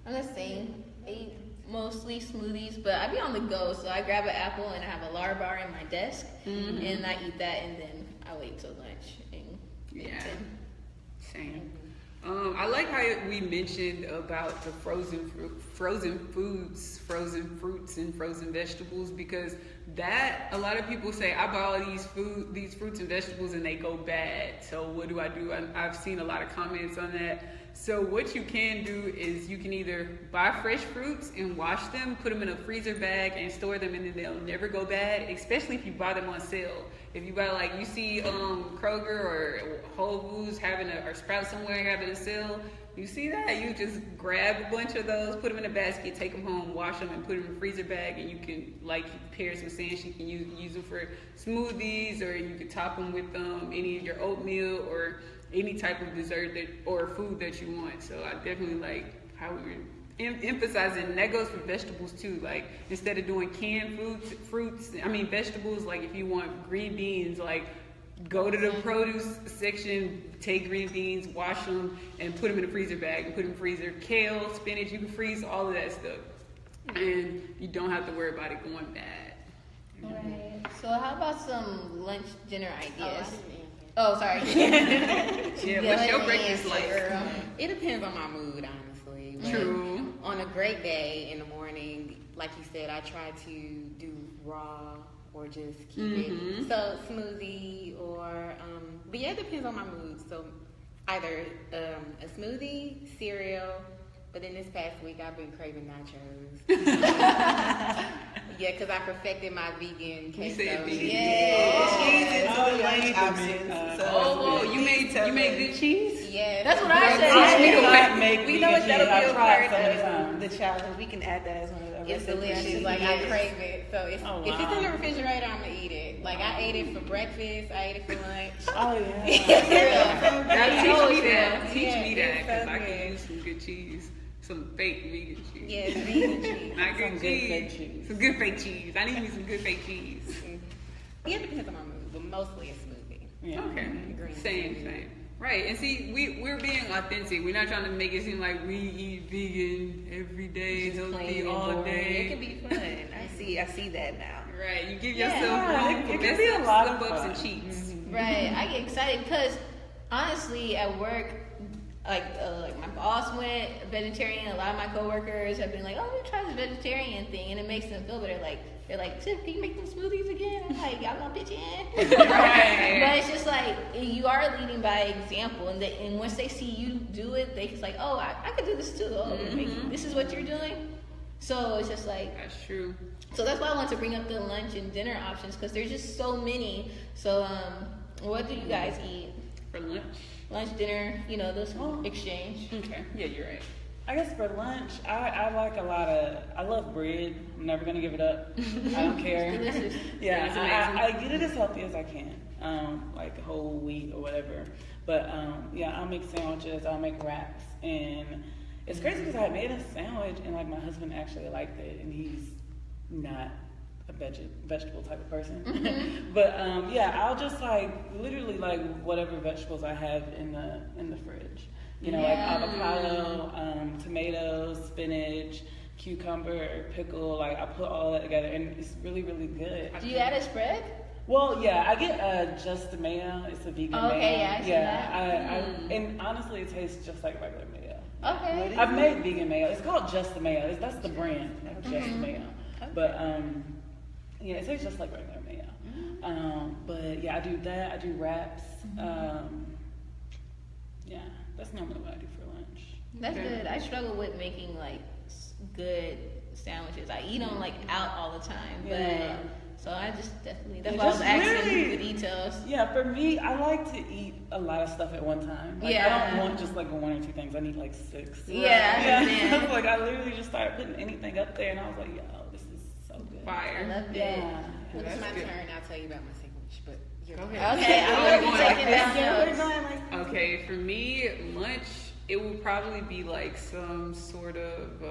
I'm the same. I eat mostly smoothies, but I be on the go, so I grab an apple and I have a Lar bar in my desk, and I eat that, and then I wait till lunch. And Yeah, same. I like how we mentioned about the frozen foods, frozen fruits, and frozen vegetables, because that a lot of people say I buy all these fruits and vegetables and they go bad. So what do? I've seen a lot of comments on that. So what you can do is you can either buy fresh fruits and wash them, put them in a freezer bag and store them, and then they'll never go bad, especially if you buy them on sale. If you buy, like, you see Kroger or Whole Foods or Sprouts somewhere having a sale, you see that, you just grab a bunch of those, put them in a basket, take them home, wash them, and put them in a freezer bag, and you can, like Paris was saying, she can use them for smoothies, or you can top them with any of your oatmeal or any type of dessert or food that you want. So I definitely like how we were emphasizing, and that goes for vegetables too. Like, instead of doing canned vegetables, like if you want green beans, like go to the produce section, take green beans, wash them, and put them in a freezer bag and put them in the freezer. Kale, spinach, you can freeze all of that stuff, and you don't have to worry about it going bad. Right. So how about some lunch, dinner Oh, I ideas? didn't answer. Oh, sorry. Yeah, what's your breakfast like? It depends on my mood, honestly. But True. On a great day in the morning, like you said, I try to do raw or just keep it. So smoothie or, but yeah, it depends on my mood. So either a smoothie, cereal, but then this past week I've been craving nachos. Yeah, because I perfected my vegan queso. said vegan. Yeah. Oh, lunch options. Oh, you made good cheese? Yeah. That's what I I said. do not make We vegan know cheese. that'll be I've a tried part so many of times. the challenge. We can add that as one of It's rest of the delicious. shit. Like I crave it. So if Oh, if it's wow. in the refrigerator, I'm gonna eat it. Like I ate it for breakfast. I ate it for lunch. Oh yeah. Now teach me that. Teach Yeah, me that it's because so I can good. use some good cheese, some fake vegan cheese. Yes, vegan cheese. Not good Some good cheese. fake cheese. Some good fake cheese. I need me some good fake cheese. Yeah, it depends on my mood, but mostly it's smoothie. Yeah. Okay. Green Same. Right. And see, we're being authentic. We're not trying to make it seem like we eat vegan every day, Just healthy plain and all boring. day. It can be fun. I see that now. Right. You give Yeah, yourself room for it can mess be a ups, lot of slip ups, fun. and cheats. Right. I get excited because honestly, at work, like my boss went vegetarian. A lot of my coworkers have been like, "Oh, let me try this vegetarian thing," and it makes them feel better. They're like, "Tiff, can you make them smoothies again?" I'm like, "Y'all gonna pitch in?" Right. But it's just like you are leading by example, and once they see you do it, they just like, "Oh, I could do this too. Oh, this is what you're doing." So it's just like, That's true. so that's why I want to bring up the lunch and dinner options because there's just so many. So what do you guys eat? For lunch. Lunch, dinner, those exchange. Okay. Yeah, you're right. I guess for lunch, I like I love bread. I'm never gonna give it up. I don't care. Delicious. Yeah, It's amazing. I get it as healthy as I can, like whole wheat or whatever. But yeah, I'll make sandwiches. I'll make wraps, and it's crazy because I made a sandwich and like my husband actually liked it, and he's not a vegetable type of person. But yeah, I'll just like literally like whatever vegetables I have in the fridge. Like avocado, tomatoes, spinach, cucumber, pickle. Like I put all that together, and it's really, really good. Do you add a spread? Well, yeah, I get just the mayo. It's a vegan mayo. Okay, yeah, I see that. And honestly, it tastes just like regular mayo. Okay. I've made vegan mayo. It's called Just the Mayo. That's the brand, like Just the Mayo. But yeah, it tastes just like regular mayo. But yeah, I do that. I do wraps. Yeah, that's normally what I do for lunch. That's good. I struggle with making like good sandwiches. I eat them like out all the time, Yeah. but so I just definitely that's Yeah, why I was just asking really- the details. Yeah, for me, I like to eat a lot of stuff at one time. Like, I Yeah. don't want just like one or two things. I need like 6. Yeah, I Yeah. understand. Like I literally just started putting anything up there, and I was like, yo, this is so good. I Fire. love it. Yeah. When it's That's my good. turn, I'll tell you about my sandwich. But you're Go okay. ahead. Okay, I'm gonna be Going taking like down this. notes. Okay, for me, lunch, it will probably be like some sort of,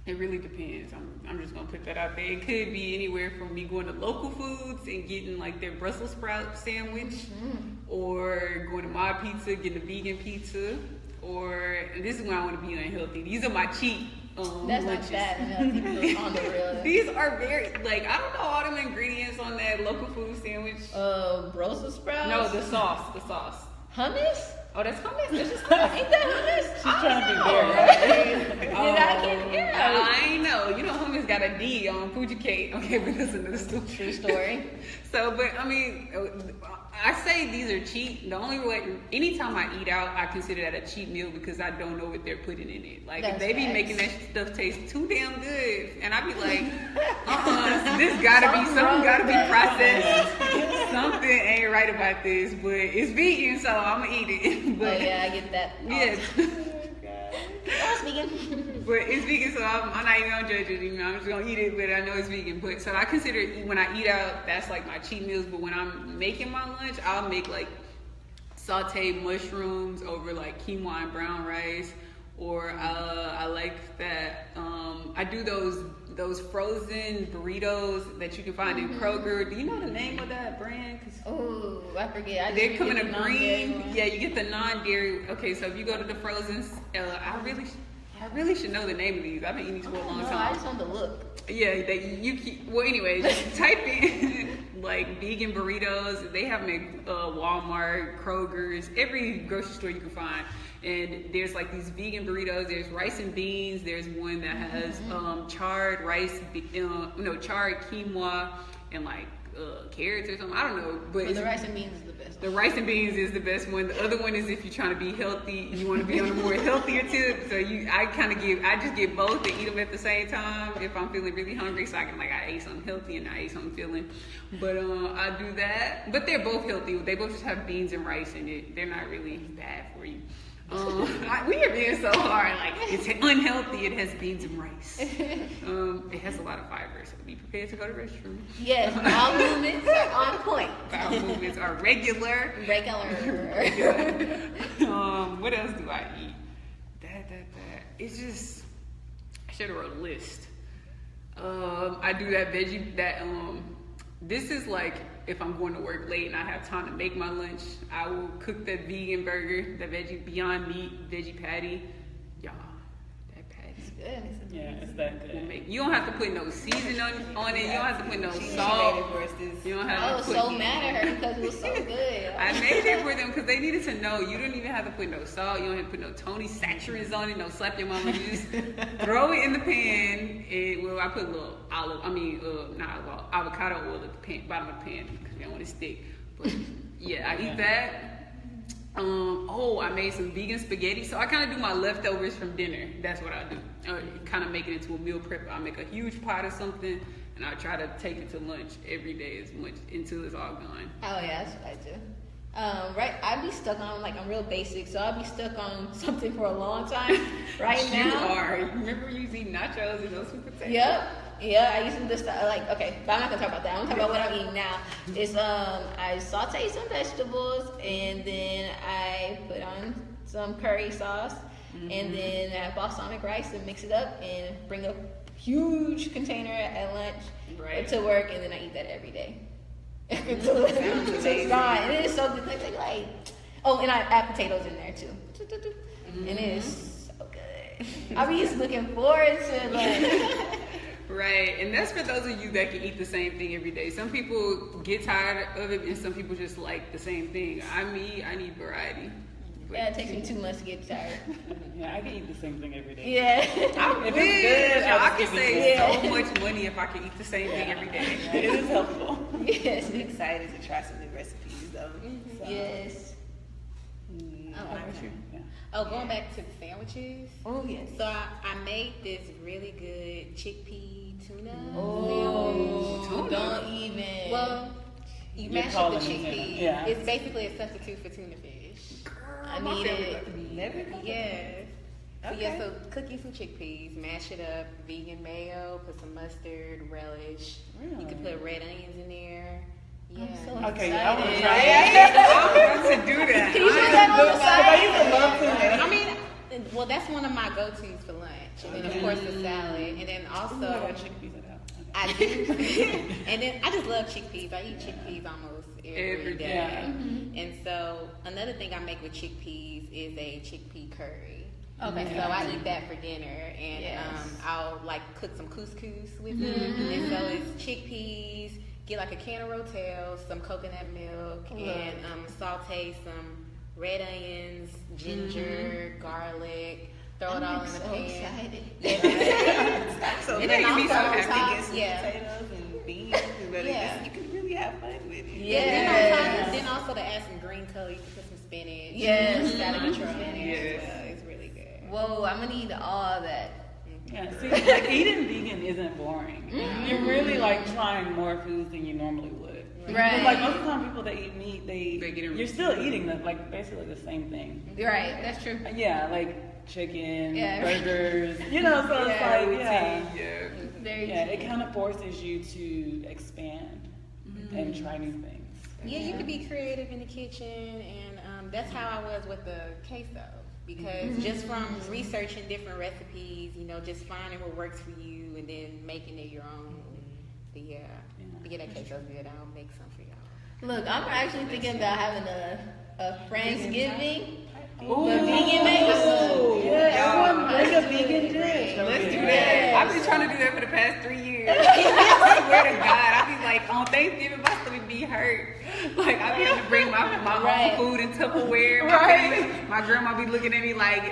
it really depends. I'm just gonna put that out there. It could be anywhere from me going to local foods and getting like their Brussels sprout sandwich, or going to my pizza, getting a vegan pizza, and this is when I want to be unhealthy. These are my cheat That's lunches. not bad. People on the real. These are very, like, I don't know all them ingredients on that local food sandwich. Brussels sprouts. No, the sauce. hummus. Oh, that's hummus. That's just hummus. Ain't that hummus? She's trying to be very right. I know. You know, hummus got a D on Fuji cake. Okay, but that's another story. True story. So, but I mean, I say these are cheap. The only way, anytime I eat out, I consider that a cheap meal because I don't know what they're putting in it. Like, if That's they be facts. making that stuff taste too damn good, and I be like, this gotta be, something gotta be processed. Something ain't right about this, but it's vegan, so I'm gonna eat it. But Oh yeah, I get that. yes. That's vegan. But it's vegan, so I'm not even gonna judge it. I'm just gonna eat it, but I know it's vegan. But so I consider when I eat out, that's like my cheat meals. But when I'm making my lunch, I'll make like sauteed mushrooms over like quinoa and brown rice, or I like that. I do those frozen burritos that you can find in Kroger. Do you know the name of that brand? 'Cause Oh, I forget. they come in a get the non-dairy green. one. Yeah, you get the non-dairy. Okay, so if you go to the frozen, I really should know the name of these. I've been eating these for a long No, I time. just want to look. Yeah, you keep. Well, anyway, just type in like vegan burritos. They have them at Walmart, Kroger's, every grocery store you can find. And there's like these vegan burritos. There's rice and beans. There's one that has charred rice, charred quinoa and like carrots or something. I don't know, but But the rice and beans is the best. the rice and beans is the best one. The other one is if you're trying to be healthy, you want to be on a more healthier tip. So I just get both and eat them at the same time if I'm feeling really hungry. So I ate something healthy and I ate something filling. But I do that. But they're both healthy. They both just have beans and rice in it. They're not really bad for you. We are being so hard. Like, it's unhealthy. It has beans and rice. It has a lot of fiber, so be prepared to go to the restroom. Yes, all movements are on point. Our movements are regular. What else do I eat? That. It's just, I should have wrote a list. I do that veggie, this is like, if I'm going to work late and I have time to make my lunch, I will cook that vegan burger, that veggie Beyond Meat veggie patty. Y'all, that patty's Good. Yeah, it's that good. You don't have to put no seasoning on it. You don't have to put no She salt. made it for us this. You don't I have was to put. so mad at her because it was so good. I made it for them because they needed to know you don't even have to put no salt. You don't have to put no Tony Saturates on it. No slap your mama. You just throw it in the pan. I put a little avocado oil at the bottom of the pan because you don't want it to stick. But yeah, I eat that. I made some vegan spaghetti. So I kind of do my leftovers from dinner. That's what I do. Kind of make it into a meal prep. I make a huge pot of something, and I try to take it to lunch every day as much until it's all gone. Oh yeah, that's what I do. Right, I'd be stuck on, like, I'm real basic, so I'd be stuck on something for a long time. Right You now. are. Remember you eat nachos and those sweet potatoes? Yep. Yeah, I used to do this stuff, like, okay, but I'm not gonna talk about that. I'm gonna talk about what I'm eating now. It's I saute some vegetables, and then I put on some curry sauce, and then I have balsamic rice and mix it up and bring a huge container at lunch to work, and then I eat that every day. Until it's gone. And it is so good. Like, and I add potatoes in there too. And it is so good. I be just looking forward to, like. Right, and that's for those of you that can eat the same thing every day. Some people get tired of it, and some people just like the same thing. I need variety. Yeah, it takes me 2 months to get tired. Yeah, I can eat the same thing every day. Yeah. If it's good, I can save it. so much money if I can eat the same thing every day. It is helpful. Yes. I'm excited to try some new recipes though. So. Yes. Going back to the sandwiches. Oh yes. So I made this really good chickpea tuna Oh, sandwich. don't even. Well, you You're mash up the calling it tuna. chickpeas. Yeah. It's basically a substitute for tuna fish. I need it. Never. Yes. So Okay. yeah, so cook you some chickpeas, mash it up, vegan mayo, put some mustard, relish. You can put red onions in there. Yeah. I'm so Okay, excited. I want to try it. I'm about to do that. Can you put that on the side? I used to love tuna. I mean, well, that's one of my go-tos for lunch. And then, of course, the salad. And then also, Ooh, I got chickpeas at home. I do. And then I just love chickpeas. I eat chickpeas almost every day. Yeah. And so another thing I make with chickpeas is a chickpea curry. Okay. So I eat that for dinner, and Yes. I'll like cook some couscous with it. And so it's chickpeas. Get like a can of Rotel, some coconut milk, and saute some red onions, ginger, garlic. Throw it all in the so pan. excited. So It then makes me so also happy. top, Yeah. potatoes and beans, but Yeah. you can really have fun with it. Yeah. Then also to add some green color, you can put some spinach. Yes. Salad control. Yes. It's really good. Whoa, I'm gonna eat all that. Yeah, see, like eating vegan isn't boring. You're really like trying more foods than you normally would. Right. Because, like most of the time, people that eat meat, They get it you're still eating like basically the same thing. Right, that's true. Yeah, like chicken, Yeah. burgers. So it's like Very yeah, true. it kind of forces you to expand and try new things. Yeah, you can be creative in the kitchen, and that's how I was with the queso. Because just from researching different recipes, just finding what works for you and then making it your own. But yeah, that queso's good. I'll make some for y'all. Look, I'm actually thinking about having a Friendsgiving. Ooh, But vegan mango. Yeah, everyone bring a vegan dish. Let's do that. I've been trying to do that for the past 3 years. I swear to God, I be like, on Thanksgiving, my stomach be hurt. Like, I be having to bring my own food in Tupperware. My grandma be looking at me like,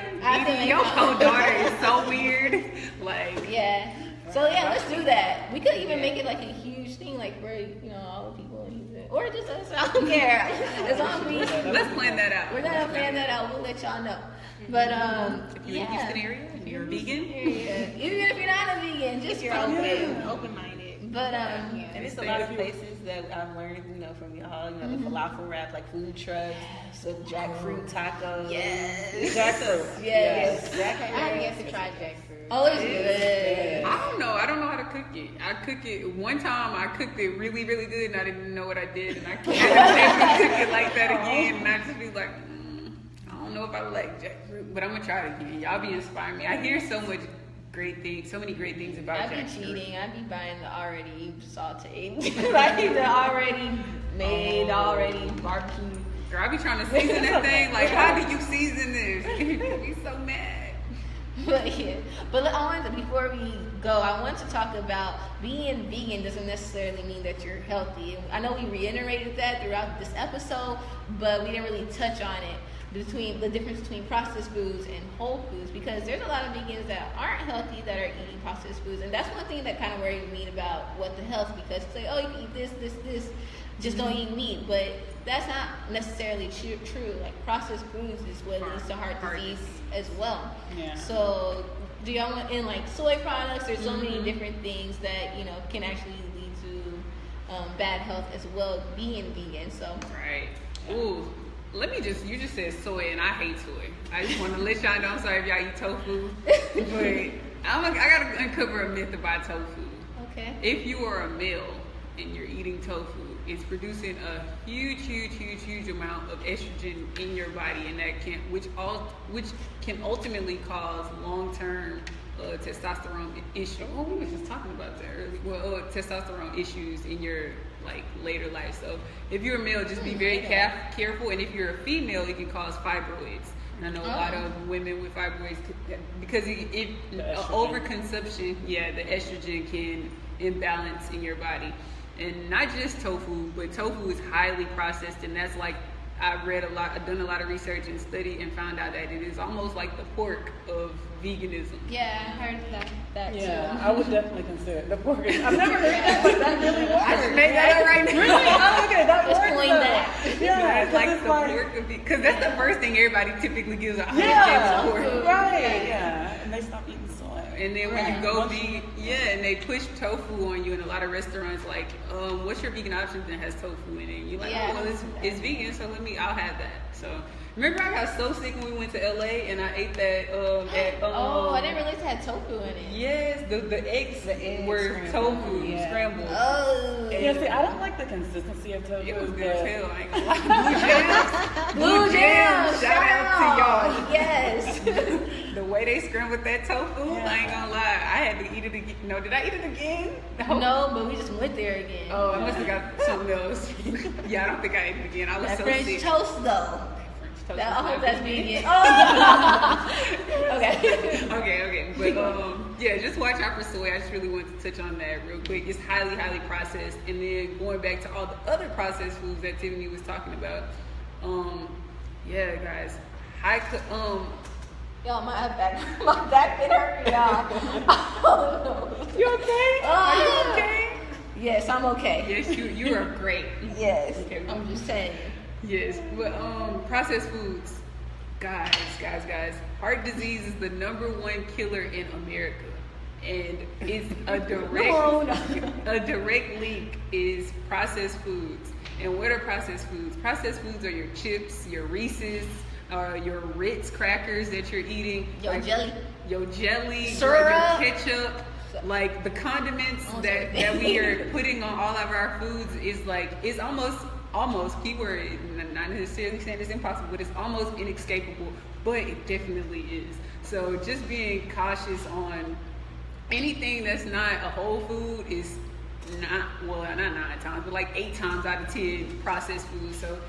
your whole daughter is so weird. Like, Yeah. So yeah, let's do that. We could even make it like a huge thing, like for all the people, or just us. I don't care. As long as we. let's plan that out. We're gonna plan that out. We'll let y'all know. But If you're in the Houston area, if you're a vegan, even if you're not a vegan, just you're open. Open-minded. But And it's a lot of places that I've learned, from y'all, the falafel wrap, like food trucks, so jackfruit tacos. Yes. Jackfruit. Yes. I have yet to try jackfruit. Oh, it's good. I don't know how to cook it. I cook it one time. I cooked it really, really good, and I didn't know what I did, and I can't never cook it like that again. And I just be like, I don't know if I like jackfruit, but I'm gonna try it again. Y'all be inspiring me. I hear so many great things about I be jackfruit. cheating. I be buying the already sauteed, like the already made, already barbecued. Girl, I be trying to season that thing. Like, how do you season this? I be so mad. But yeah, before we go, I want to talk about being vegan doesn't necessarily mean that you're healthy. I know we reiterated that throughout this episode, but we didn't really touch on it, between the difference between processed foods and whole foods, because there's a lot of vegans that aren't healthy that are eating processed foods, and that's one thing that kind of worries me about what the health, because it's like, oh, you can eat this, just don't eat meat, but that's not necessarily true. Like, processed foods is what leads to heart disease as well. Yeah. So do y'all want, in like soy products, there's so many different things that can actually lead to bad health as well, being vegan. So Right. Ooh. You just said soy, and I hate soy. I just want to let y'all know, I'm sorry if y'all eat tofu, but I gotta uncover a myth about tofu. okay. If you are a male and you're eating tofu, it's producing a huge amount of estrogen in your body, and that which can ultimately cause long-term testosterone issues. Oh, we were just talking about that earlier. Well, testosterone issues in your later life. So if you're a male, just be very careful, and if you're a female, it can cause fibroids. And I know a lot of women with fibroids, because if overconsumption, the estrogen can imbalance in your body. And not just tofu, but tofu is highly processed, and that's I've done a lot of research and study and found out that it is almost like the pork of veganism. Yeah, I heard that too. Yeah, I would definitely consider it the pork. I've never heard that, but that really works. I just made that up right now. Really? Oh, okay, that Let's works. coin though. that. Yeah, It's like the pork of because that's the first thing everybody typically gives a pork. Right. Yeah, and they stop eating soy. And then when you go vegan, and they push tofu on you in a lot of restaurants. Like, what's your vegan option that has tofu in it? And you're like, oh, well, it's vegan, so I'll have that. So remember, I got so sick when we went to LA and I ate that at I didn't realize it had tofu in it. Yes, the eggs were tofu scrambled. Oh. Yeah, see, I don't like the consistency of tofu. It was good as hell. I ain't gonna lie. Blue Jam. Shout out to y'all. Yes. The way they scrambled that tofu, I ain't gonna lie. I had to eat it again. No, did I eat it again? No, but we just went there again. Oh, I must have got something else. I don't think I ate it again. I was That so French sick. toast though. Toast I was hope not that's vegan. vegan. Oh. Okay. Okay. But just watch out for soy. I just really want to touch on that real quick. It's highly processed. And then going back to all the other processed foods that Tiffany was talking about. Guys. Y'all, my back been hurt, y'all. Oh, no. You okay? Are you okay? Yes, I'm okay. Yes, you are great. Yes. Okay. I'm just saying. Yes, but processed foods, guys, heart disease is the #1 killer in America, and it's a direct link is processed foods. And what are processed foods? Processed foods are your chips, your Reese's, your Ritz crackers that you're eating, your jelly, syrup, your ketchup. Like the condiments that we are putting on all of our foods is almost keyword, not necessarily saying it's impossible, but it's almost inescapable, but it definitely is. So just being cautious on anything that's not a whole food is not 9 times, but 8 times out of 10 processed food. So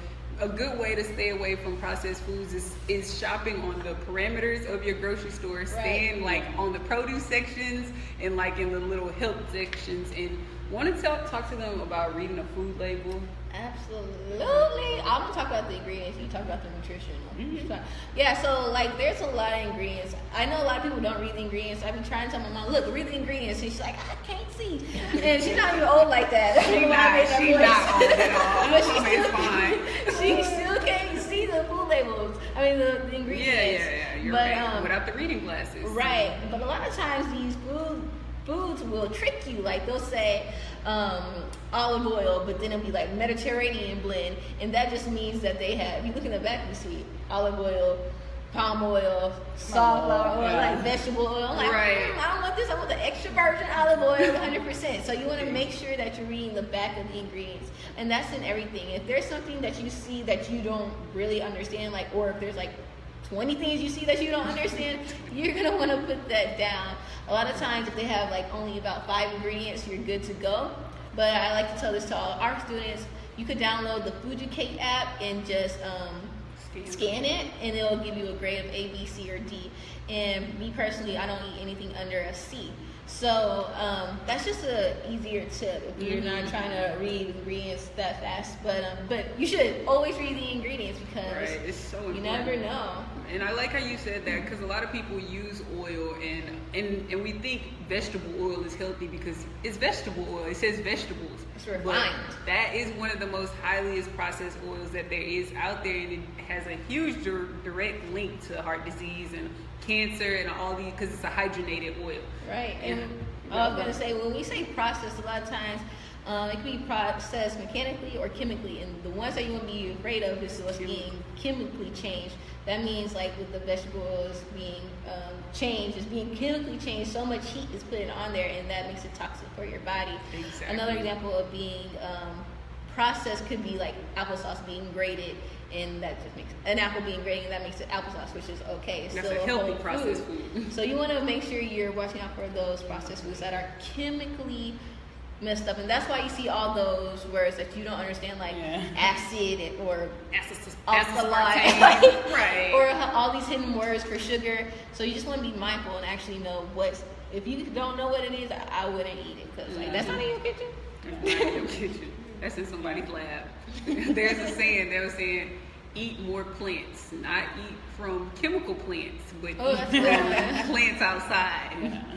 a good way to stay away from processed foods is shopping on the parameters of your grocery store, staying on the produce sections and in the little health sections, and want to talk to them about reading a food label. Absolutely. I'm gonna talk about the ingredients. You talk about the nutrition. Yeah. So there's a lot of ingredients. I know a lot of people don't read the ingredients. I've been trying to tell my mom, look, read the ingredients, and she's like, I can't see. And she's not even old like that. She's not old at all. But she still can't see the food labels. I mean the ingredients. Yeah. You're right. Without the reading glasses. Right. But a lot of times these food foods will trick you. Like they'll say olive oil, but then it'll be like Mediterranean blend, and that just means that they have. You look in the back, you see olive oil, palm oil, sunflower oil, like vegetable oil. I'm like, I don't want this. I want the extra virgin olive oil, 100%. So you want to make sure that you're reading the back of the ingredients, and that's in everything. If there's something that you see that you don't really understand, like, or if there's like 20 things you see that you don't understand, you're gonna want to put that down. A lot of times, if they have like only about 5 ingredients, you're good to go. But I like to tell this to all our students: you could download the Fujicate app and just scan it, and it'll give you a grade of A, B, C, or D. And me personally, I don't eat anything under a C. So that's just a easier tip if you're not trying to read ingredients that fast. But you should always read the ingredients because it's so important. You never know. And I like how you said that, because a lot of people use oil and we think vegetable oil is healthy because it's vegetable oil. It says vegetables. It's refined. But that is one of the most highest processed oils that there is out there, and it has a huge direct link to heart disease and cancer and all these, because it's a hydrogenated oil. Right. And I was going to say, when we say processed, a lot of times it can be processed mechanically or chemically, and the ones that you want to be afraid of is what's being chemically changed. That means like with the vegetable oils being changed, it's being chemically changed, so much heat is put on there, and that makes it toxic for your body. Exactly. Another example of being processed could be like applesauce being grated, and that just makes an apple being grated, and that makes it applesauce, which is okay. It's That's still a healthy whole processed food. So you want to make sure you're watching out for those processed foods that are chemically messed up, and that's why you see all those words that you don't understand, like acid or alkaline, right? Or all these hidden words for sugar. So you just want to be mindful and actually know what's. If you don't know what it is, I wouldn't eat it, because like that's not in your kitchen. Not in your kitchen. That's in somebody's lab. There's a saying. They were saying, eat more plants, not eat from chemical plants, but eat from plants outside.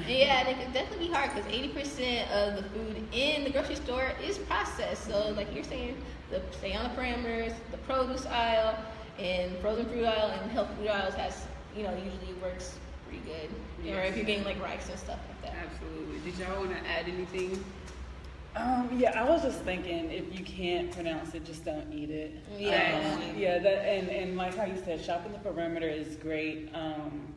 Yeah, and it could definitely be hard because 80% of the food in the grocery store is processed. So like you're saying, stay on the parameters, the produce aisle and frozen fruit aisle and health food aisles has, usually works pretty good. Yes. Or if you're getting like rice and stuff like that. Absolutely. Did y'all want to add anything? I was just thinking, if you can't pronounce it, just don't eat it. And like how you said, shopping the perimeter is great. And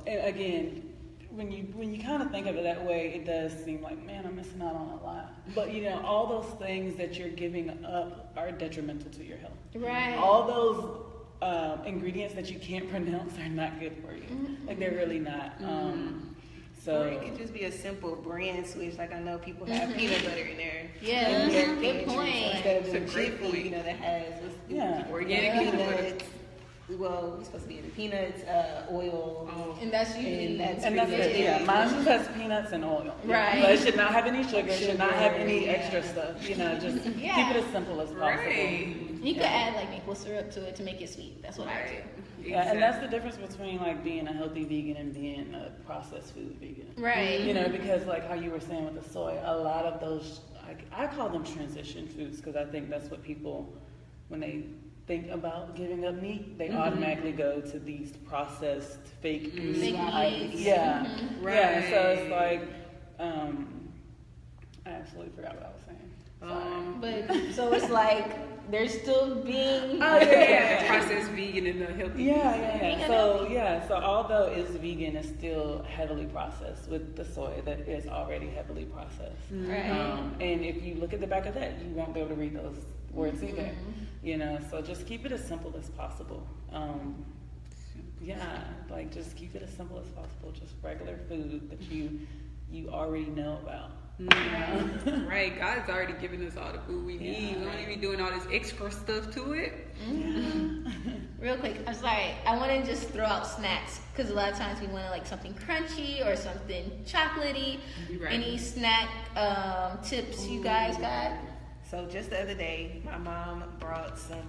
again, when you kind of think of it that way, it does seem like, man, I'm missing out on a lot. But all those things that you're giving up are detrimental to your health. Right. All those ingredients that you can't pronounce are not good for you. Mm-hmm. Like, they're really not. Or it could just be a simple brand switch. Like I know people have peanut butter in there. Yeah, good point. Instead of doing Chickpea, that has organic peanuts. Well, we're supposed to be in peanuts, oil, and that's usually that's it. Mine just has peanuts and oil. Right. But it should not have any sugar. It should not have any extra stuff. Just keep it as simple as possible. Right. You could add like maple syrup to it to make it sweet. That's what I do. Yeah, and that's the difference between like being a healthy vegan and being a processed food vegan. Right. Because like how you were saying with the soy, a lot of those, I call them transition foods, because I think that's what people, when they think about giving up meat, they automatically go to these processed fake meat items. Yeah. Right. Yeah, so it's like, I absolutely forgot what I was saying. But so it's like they're still being processed vegan and healthy. So although it's vegan, it's still heavily processed with the soy that is already heavily processed. Right. And if you look at the back of that, you won't be able to read those words either. So just keep it as simple as possible. Just keep it as simple as possible. Just regular food that you already know about. Right, God's already given us all the food we need. We don't even be doing all this extra stuff to it. Real quick, I'm sorry. I want to just throw out snacks, because a lot of times we want to like something crunchy or something chocolatey. Right. Any snack tips you guys got? So just the other day, my mom brought some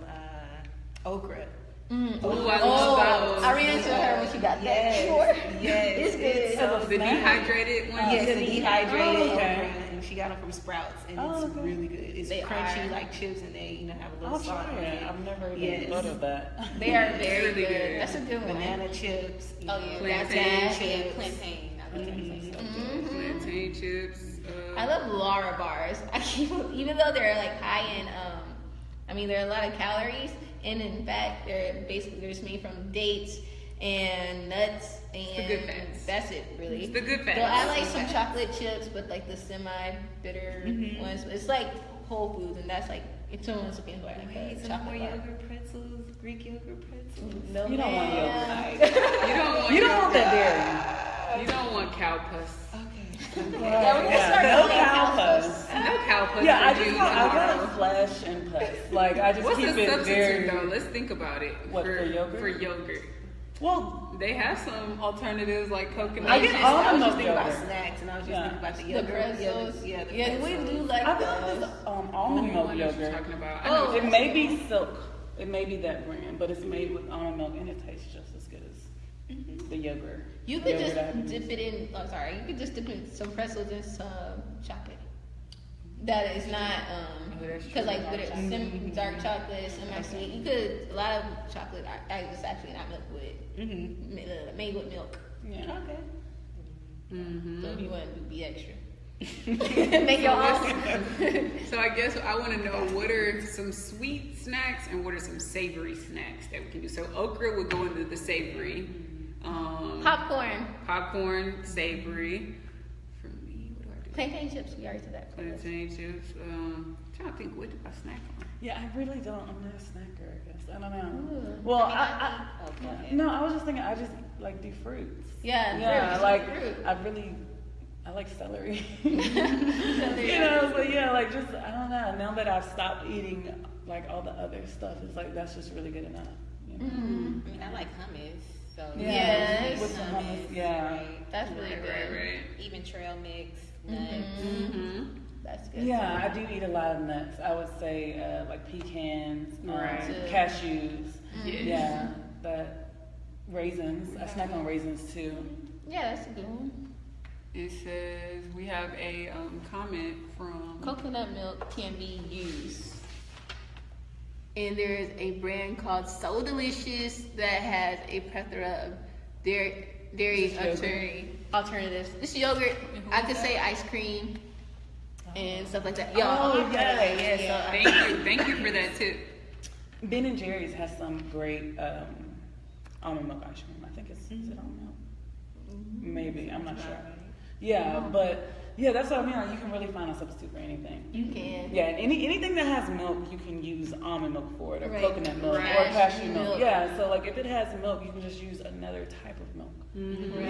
okra. Oh, I love those. I ran into her when she got that before. Yes, it's good. The dehydrated one. Yes, the dehydrated okra, okay. and she got them from Sprouts, and it's really good. It's crunchy like chips, and they have a little salt on it. I've never even thought of that. They are very Really good. good. That's a good one. Banana chips. Oh yeah, Plantain that's Plantain. Plantain chips. I love Lara bars. Even though they're like high in, there are a lot of calories, and in fact, they're just made from dates and nuts and the good fats. That's it, really. It's the good fats. So I like some chocolate chips, but like the semi-bitter ones. It's like Whole Foods, and that's like if someone's looking for like a Some chocolate more bar. yogurt pretzels, Greek yogurt pretzels. No, You don't want ma'am. yogurt. You don't want that dairy. You don't want cow puss. Okay. Yeah, we're gonna start no calling it cow cow puss. No cow puss. Yeah, I for just you want, I tomorrow. want flesh and pus. Like I just What's keep the it substitute very. though? Let's think about it. What, for yogurt? For yogurt. Well, They have some alternatives like coconut. I get almond I was milk just thinking about yogurt. snacks, and I was just Yeah. thinking about the The yogurt. pretzels. The Yeah, we pretzels. do like I got those. this almond milk I know what you're yogurt. talking about. Oh. I know It may be Silk. It may be that brand, but it's made with almond milk and it tastes just as good as the yogurt. You could Yogurt just I have dip used. it in. Oh, sorry. You could just dip in some pretzels and some chocolate. That is not that's because true. like with it, dark chocolate, semi-sweet. You could a lot of chocolate. It's actually not milk with made with milk. Yeah. Okay. So if you want to be extra, make your own. So I guess I want to know what are some sweet snacks and what are some savory snacks that we can do. So okra would go into the savory. Popcorn, savory. For me, what do I do? Plantain chips. We already said that. Plantain chips. Trying to think, what do I snack on? Yeah, I really don't. I'm not a snacker, I guess. I don't know. Ooh. Well, Okay. no, I was just thinking, I just like do fruits. Yeah, Yeah, fruit, like fruit. I like celery. You know, so yeah, like just I don't know. Now that I've stopped eating like all the other stuff, it's like that's just really good enough. You know? I mean, I like hummus. So Yes. with the hummus, yeah. right. That's really good. Right. Even trail mix, nuts. Mm-hmm. That's good. Yeah, I do eat a lot of nuts. I would say like pecans, Right. cashews. Yes. Yeah, but raisins. I snack on raisins too. Yeah, that's a good one. It says we have a comment from Coconut milk can be used. And there is a brand called So Delicious that has a plethora of dairy alternatives. This yogurt, I could say ice cream and stuff like that. Oh, yeah. Thank you for that tip. Ben and Jerry's has some great almond milk ice cream. I think is it almond milk? Maybe, I'm not sure. Yeah, but yeah, that's what I mean. Like, you can really find a substitute for anything. You can. Yeah, and anything that has milk, you can use almond milk for it, or Right. coconut milk, Right. or cashew Milk. milk. Yeah, so like if it has milk, you can just use another type of milk. You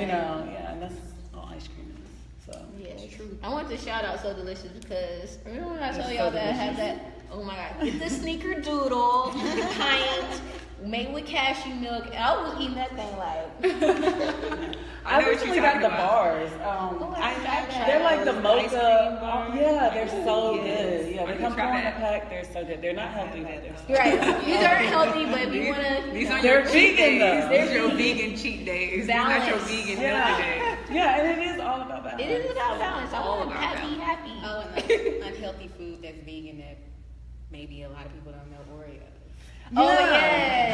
know, yeah, and that's all ice cream is. So Yeah, true. I want to shout out So Delicious because remember when I It's told So y'all that I had delicious. that? Oh my god, get the sneakerdoodle pint made with cashew milk, and I was eating that thing like. I know what recently you're got talking the about. bars. I tried that. They're like the Ice cream mocha. bars. Yeah, they're so Yes. good. Yeah, I they can come try four in a that. pack. They're so good. They're not healthy, but they're so Right, these aren't healthy, but if you wanna, These are They're your cheat vegan, days. though. These are your vegan cheat days. These are not your Balance. vegan Yeah. healthy days. Yeah, and it is all about balance. it is about balance. I All want about happy, happy. Oh, and unhealthy food that's vegan that maybe a lot of people don't know Oreos. Oh Yeah.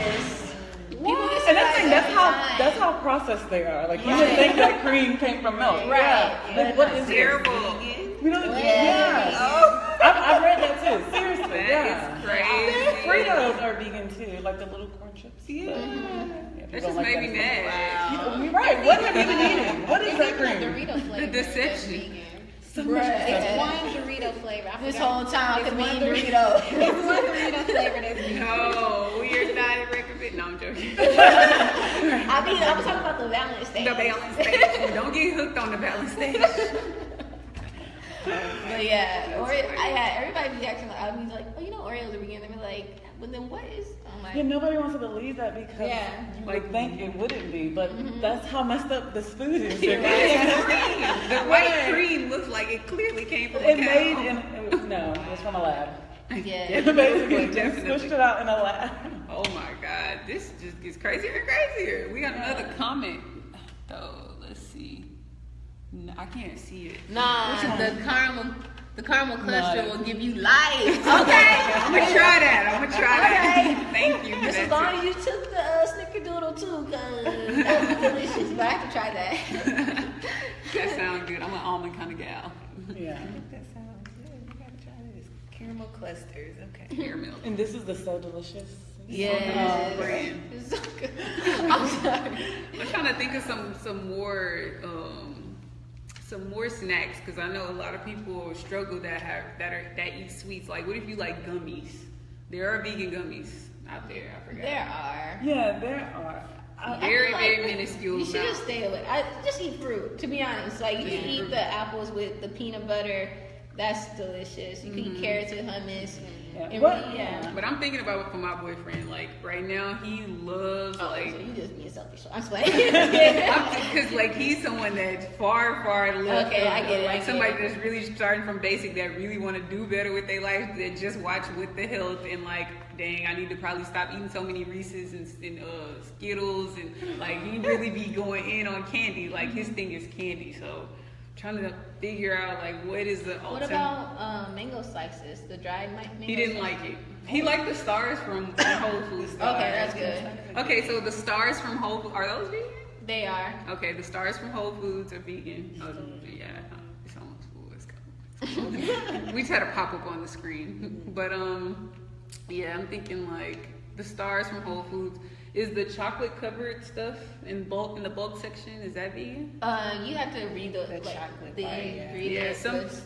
yes. People get And that's the thing, surprised that's every how time. processed they are. Like you Right. would think that cream came from milk. Right. Yeah. But Like, what it's is it? Terrible. We don't. Yes. Yeah. I've read that too. Seriously. That Yeah. is crazy. Fritos are vegan too, like the little corn chips. Yeah. That That just made me mad. You're right. What have you been eating? What is that cream? Dorito flavor. The deception. That's vegan. So much Right. It's stuff. one Dorito flavor. I This forgot. whole time I It's could be one eating Dorito. It's one Dorito flavor that's vegan. No, we are not recommending. No, I'm joking. I was talking about the balance stage. The balance stage. Don't get hooked on the balance stage. But yeah, everybody be acting like, I was like, oh, you know, Oreos are vegan. They be like, but then what is? I'm like, Yeah, nobody wants to believe that because Yeah. you would think it wouldn't be, but that's how messed up this food is. The white cream looks like it clearly came from a It cow. made no, it was from a lab. yeah. Basically, just Definitely. squished it out in a lab. Oh my God, this just gets crazier and crazier. We got another comment though. Let's see. No, I can't see it. Nah, Which one? the caramel cluster No. will give you life. Okay. I'm gonna try that. I'm gonna try that. Thank you for Just as that long tip. as you took the snickerdoodle too, cause that was delicious. But I have to try that. That sounds good. I'm an almond kind of gal. Yeah. I think that sounds good. We gotta try this. Caramel clusters. Okay. Caramel. And this is the So Delicious. Yes. Brand. It's so good. I'm sorry. I'm trying to think of some more snacks, because I know a lot of people struggle that eat sweets. Like, what if you like gummies? There are vegan gummies out there. I forgot. There are. Yeah, there are. Very, I feel very minuscule. You should amount. just stay away. Just eat fruit. To be honest, like you Just can eat eat fruit. the apples with the peanut butter. That's delicious. You can eat carrots with hummus. Yeah. And What? really, yeah. But I'm thinking about it for my boyfriend. Like right now, he loves Oh, like. so you just being selfish. I'm sweating. Because like he's someone that's far left. Okay, I get it, I Like get somebody it. that's really starting from basic, that really want to do better with their life, that just watch With the Health and like, dang, I need to probably stop eating so many Reese's and Skittles, and like he really be going in on candy. Like his thing is candy. So trying to figure out like what is the What alternative. about mango slices? The dried mango. He didn't like it. He liked the stars from Whole Foods. Okay, that's good. Okay, so the stars from Whole Foods, are those vegan? They are. Okay, the stars from Whole Foods are vegan. Oh, yeah, it's almost full. It's cool. We just had a pop up on the screen, but yeah, I'm thinking like the stars from Whole Foods. Is the chocolate covered stuff in the bulk section? Is that vegan? You have to read the chocolate part, yeah. ingredients.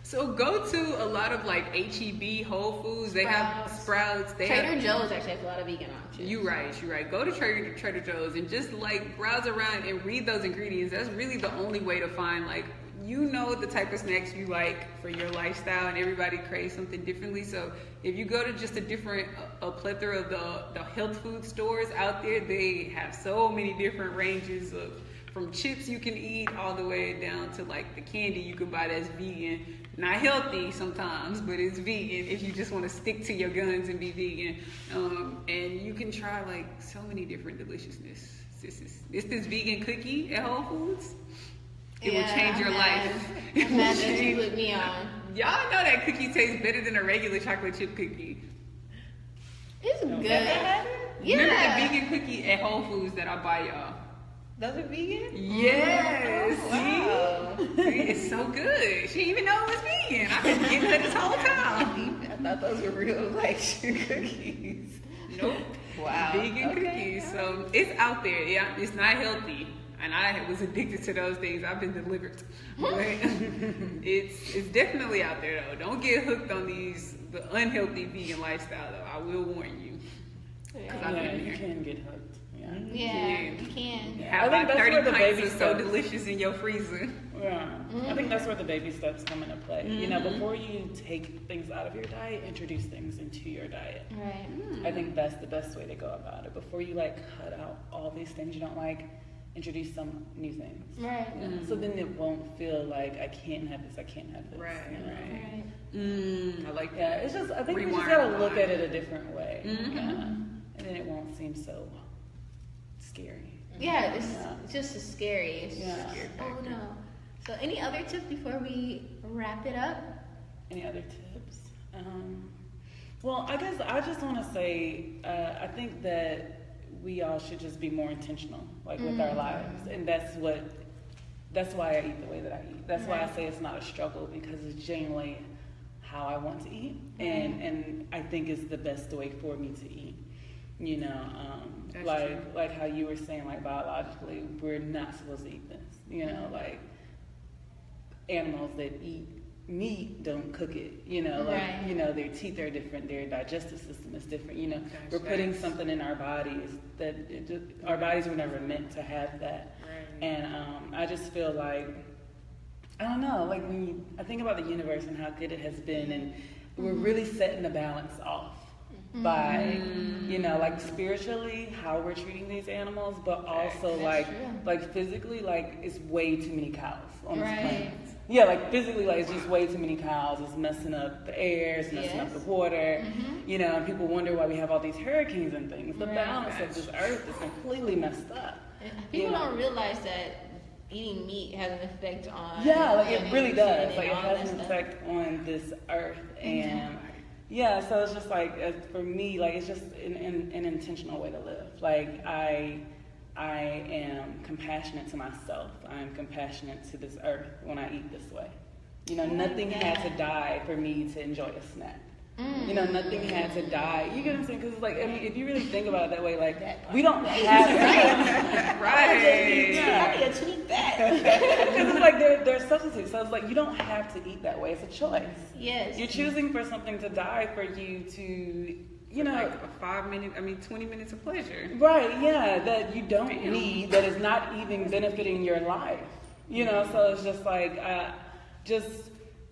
So go to a lot of like HEB, Whole Foods. They have Sprouts. They Trader have, Joe's actually has a lot of vegan options. You're right. Go to Trader Joe's and just like browse around and read those ingredients. That's really the only way to find like, you know, the type of snacks you like for your lifestyle, and everybody craves something differently. So if you go to just a plethora of the health food stores out there, they have so many different ranges of, from chips you can eat all the way down to like the candy you can buy that's vegan. Not healthy sometimes, but it's vegan if you just want to stick to your guns and be vegan. And you can try like so many different deliciousness. This vegan cookie at Whole Foods. It will change your life. I'm mad that you put me on. Y'all know that cookie tastes better than a regular chocolate chip cookie. It's good. Yeah. Remember the vegan cookie at Whole Foods that I buy y'all? Those are vegan? Yes. Oh, wow. See, it's so good. She didn't even know it was vegan. I've been getting her this whole time. I thought those were real like cookies. Nope. Wow. Vegan Okay. cookies. So it's out there. Yeah, it's not healthy. And I was addicted to those things. I've been delivered. But it's definitely out there though. Don't get hooked on the unhealthy vegan lifestyle though. I will warn you. 'Cause I've Yeah, been you there. can get hooked. Yeah. Yeah, you can. Have I think like that's 30 where the pints baby of So steps- Delicious in your freezer. Yeah. I think that's where the baby steps come into play. You know, before you take things out of your diet, introduce things into your diet. Right. I think that's the best way to go about it. Before you like cut out all these things you don't like, introduce some new things. Right. Yeah. So then it won't feel like I can't have this, I can't have this. Right, you know? Right. I like Yeah, that. it's just, I think we Rewind just gotta the look line. at it a different way. Mhm. Yeah. And then it won't seem so scary. Yeah, it's Yeah. just as scary. It's Yeah. scary. Oh no. So any other tips before we wrap it up? Any other tips? Well, I guess I just want to say, I think that we all should just be more intentional, like with our lives, and that's why I eat the way that I eat. That's why I say it's not a struggle, because it's genuinely how I want to eat, and I think it's the best way for me to eat. You know, That's like how you were saying, like biologically, we're not supposed to eat this. You know, like animals that eat meat don't cook it. You know, like Right. you know, their teeth are different, their digestive system is different. You know, Gosh, we're putting that's- something in our bodies that our bodies were never meant to have that. Right. And I just feel like, I don't know, like when I think about the universe and how good it has been, and we're really setting the balance off by, you know, like spiritually how we're treating these animals, but also That's true. like physically, like it's way too many cows on this Right. planet. Yeah, like physically, like it's just way too many cows. It's messing up the air, it's messing up Yes. the water. You know, and people wonder why we have all these hurricanes and things. The Right. balance of this earth is completely messed up. People You know? don't realize that eating meat has an effect on. Yeah, like it animals really and does. Like it all has that an stuff. effect on this earth, and yeah. So it's just like for me, like it's just an intentional way to live. Like I I am compassionate to myself. I am compassionate to this earth when I eat this way. You know, nothing had to die for me to enjoy a snack. You know, nothing had to die. You get what I'm saying? Because, like, I mean, if you really think about it that way, like, we don't have Right. I need to tweet that. Because it's like there's substitutes. So it's like you don't have to eat that way. It's a choice. Yes. You're choosing for something to die for you to, you know. Like a 20 minutes of pleasure. Right, yeah, that you don't need, that is not even benefiting your life. You know, so it's just like, just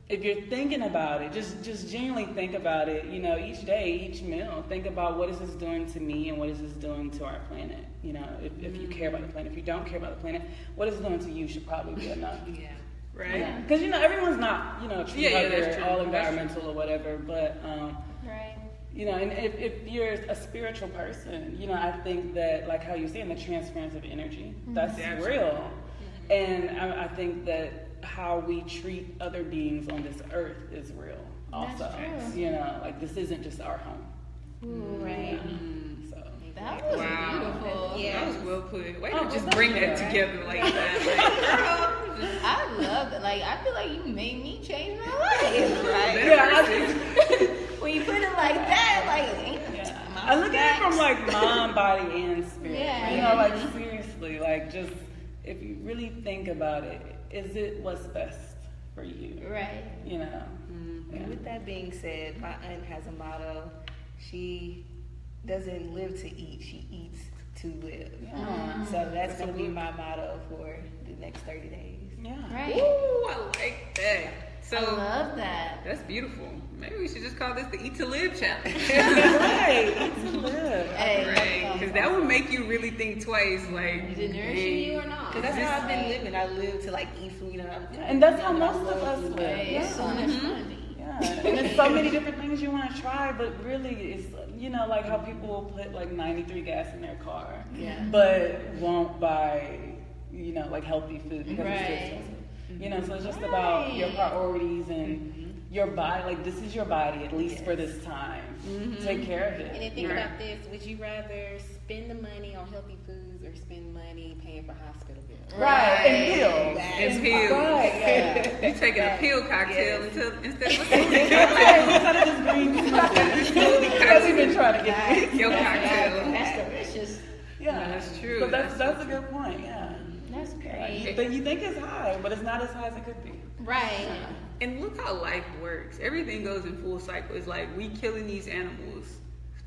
if you're thinking about it, just genuinely think about it, you know, each day, each meal, think about what is this doing to me and what is this doing to our planet. You know, if you care about the planet. If you don't care about the planet, what is it doing to you should probably be enough. Yeah. Right. Because, you know, everyone's not, you know, true that's true. all That's environmental or whatever, but, Right. you know, and if you're a spiritual person, you know, I think that, like how you're saying, the transference of energy, that's real. And I think that how we treat other beings on this earth is real also. That's true. You know, like this isn't just our home. Right. So That was beautiful. Yeah. That was well put. Wait, Oh, just well, bring that's that good, together like that. Like, girl, I love it. Like, I feel like you made me change my life. Right? yeah, When you put it like that, like, I look at it from like mind, body, and spirit. Yeah. You know, like seriously, like just if you really think about it, is it what's best for you? right. You know. And with that being said, my aunt has a motto. She doesn't live to eat, she eats to live. Yeah. So that's going to be my motto for the next 30 days. Yeah. Right. ooh, I like that. So I love that. that's beautiful. Maybe we should just call this the Eat to Live challenge. Right. Eat to live. Hey, Right, because that would make you really think twice. Like, is it nourishing you or not? Because that's how I've been living. I live to like eat food. You know, And that's how most of us live. Hey, it's so much fun. Yeah, and there's so many different things you want to try, but really it's, you know, like how people will put like 93 gas in their car, but won't buy, you know, like healthy food because it's too expensive. You know, so it's just about your priorities and your body. Like, this is your body, at least for this time. Take care of it. And then think about this: would you rather spend the money on healthy foods or spend money paying for hospital bills? Right, and pills. and pills. Right, yeah. You taking a pill cocktail instead of a Instead of just green smoothie. That's we've been trying to get. your cocktail. That's delicious. Yeah, That's true. So that's a good point. Yeah. That's great. But you think it's high, but it's not as high as it could be. Right. And look how life works. Everything goes in full cycle. It's like we killing these animals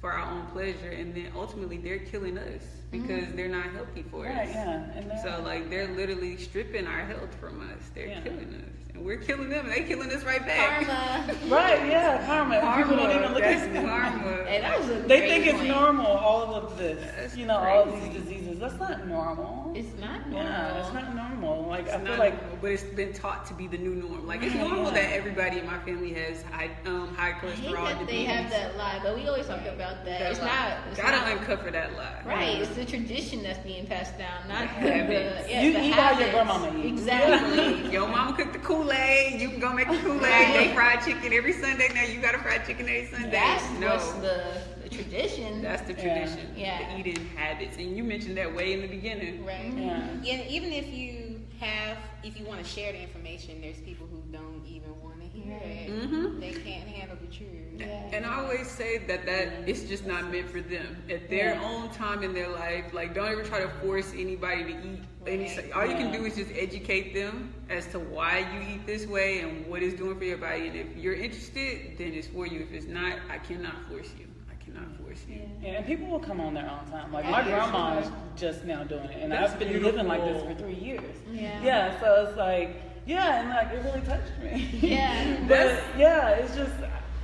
for our own pleasure, and then ultimately they're killing us because they're not healthy for us. Right, yeah. And So like they're literally stripping our health from us. They're Yeah. killing us, and we're killing them, and they killing us right back. Karma. right, yeah, karma. People don't even look That's at it. karma. Hey, that was a They great think it's point. normal, all of this. That's you know, all crazy. these diseases. That's not normal. It's not normal. Yeah, it's not normal. Like, I It's feel not like normal, but it's been taught to be the new norm. Like it's normal that everybody in my family has high I hate cholesterol, that they have that lie, but we always talk about that. It's not. It's Gotta not uncover that lie. right. It's the tradition that's being passed down, not The the habits. yeah, You the eat how your habits. grandmama eat. Exactly. Your mama cooked the Kool-Aid. You can go make the Kool-Aid. Right. They fried chicken every Sunday. Now you got a fried chicken every Sunday. That's no. what's the tradition. That's the tradition. Yeah. The eating habits. And you mentioned that way in the beginning. Right. yeah. Yeah, even if you want to share the information, there's people who don't even want to hear it. Mhm. They can't handle the truth. And I always say that it's just not meant for them. At their own time in their life, like don't ever try to force anybody to eat. All you can do is just educate them as to why you eat this way and what it's doing for your body. And if you're interested, then it's for you. If it's not, I cannot force you. I cannot force you. Yeah, and people will come on their own time. Like my grandma is just now doing it, and That's I've been beautiful. living like this for 3 years. Yeah. Yeah, so it's like, yeah, and like it really touched me. Yeah. But yeah, it's just,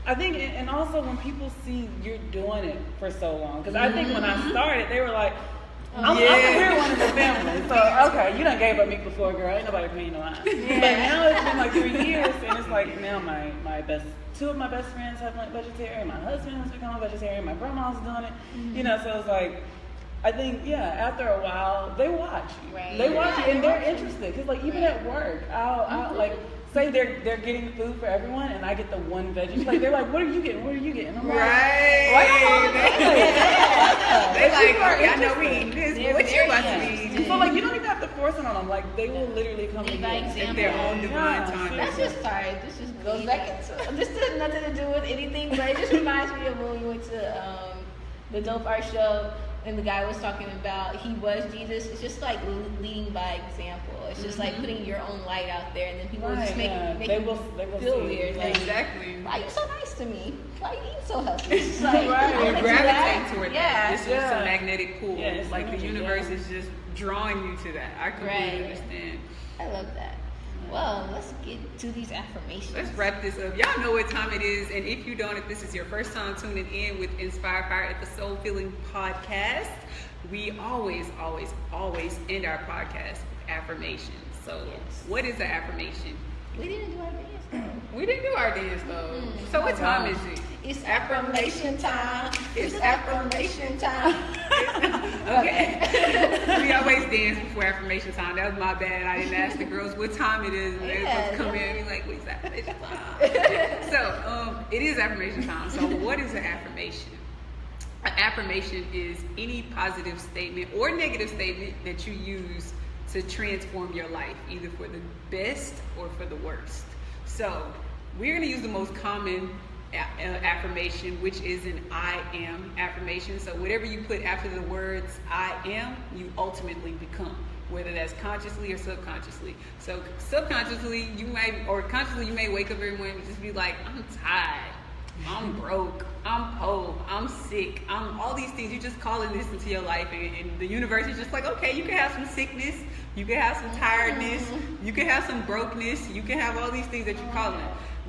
I think, and also when people see you're doing it for so long, because I think when I started, they were like, I'm the weird one in the family. So, okay, you done gave up meat before, girl. Ain't nobody paying no mind. But now it's been like 3 years, and it's like now two of my best friends have went vegetarian. My husband has become a vegetarian. My grandma's doing it. You know, so it's like, I think, after a while, they watch you. Right. They watch you, and they're interested. Because, like, even at work, I'll like, say they're getting food for everyone, and I get the one veggie plate. They're like, what are you getting? What are you getting? I'm like, Right. why y'all all They like, okay, I know we eating this. Yeah. What you about to be? So like you don't even have to force it on them. Like they will literally come to Lead you by At their own divine time. That's just sorry. This just goes back into this has nothing to do with anything, but it just reminds me of when we went to the Dope Art Show and the guy was talking about he was Jesus. It's just like leading by example. It's just like putting your own light out there, and then people just make they you will feel see. weird. Like, Exactly. why are you so nice to me? Why are you eating so healthy? It's just like, You I wanna do gravitate that. toward Yeah. that. It's just a magnetic pull. Yeah, it's like the energy, universe yeah. is just drawing you to that. I completely Right. understand. I love that. Well, let's get to these affirmations. Let's wrap this up. Y'all know what time it is, and if you don't, if this is your first time tuning in with Inspire Fire at the Soul Filling Podcast, we always end our podcast with affirmations. So, Yes. what is an affirmation? We didn't do our dance though. We didn't do our dance though. So, what time is it? It's affirmation time. It's affirmation time. Okay. We always dance before affirmation time. That was my bad. I didn't ask the girls what time it is. And they Yeah. supposed to come in and be like, what's affirmation time? So, it is affirmation time. So, what is an affirmation? An affirmation is any positive statement or negative statement that you use to transform your life, either for the best or for the worst. So, we're going to use the most common affirmation, which is an I am affirmation. So whatever you put after the words I am, you ultimately become, whether that's consciously or subconsciously. So subconsciously you may, or consciously you may wake up every morning and just be like, I'm tired, I'm broke, I'm poor, I'm sick, I'm all these things. You just call this into your life, and the universe is just like, okay, you can have some sickness, you can have some tiredness, you can have some brokenness, you can have all these things that you're calling.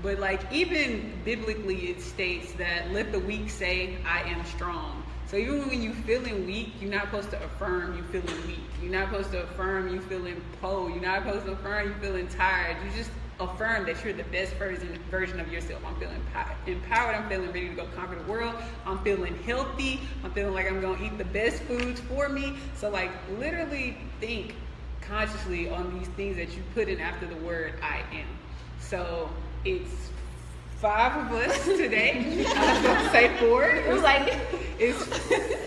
But like even biblically it states that let the weak say I am strong. So even when you're feeling weak, you're not supposed to affirm you feeling weak. You're not supposed to affirm you feeling poor. You're not supposed to affirm you feeling tired. You just affirm that you're the best version of yourself. I'm feeling empowered. I'm feeling ready to go conquer the world. I'm feeling healthy. I'm feeling like I'm gonna eat the best foods for me. So like literally think consciously on these things that you put in after the word I am. So it's 5 of us today. I was going to say 4. It was like it's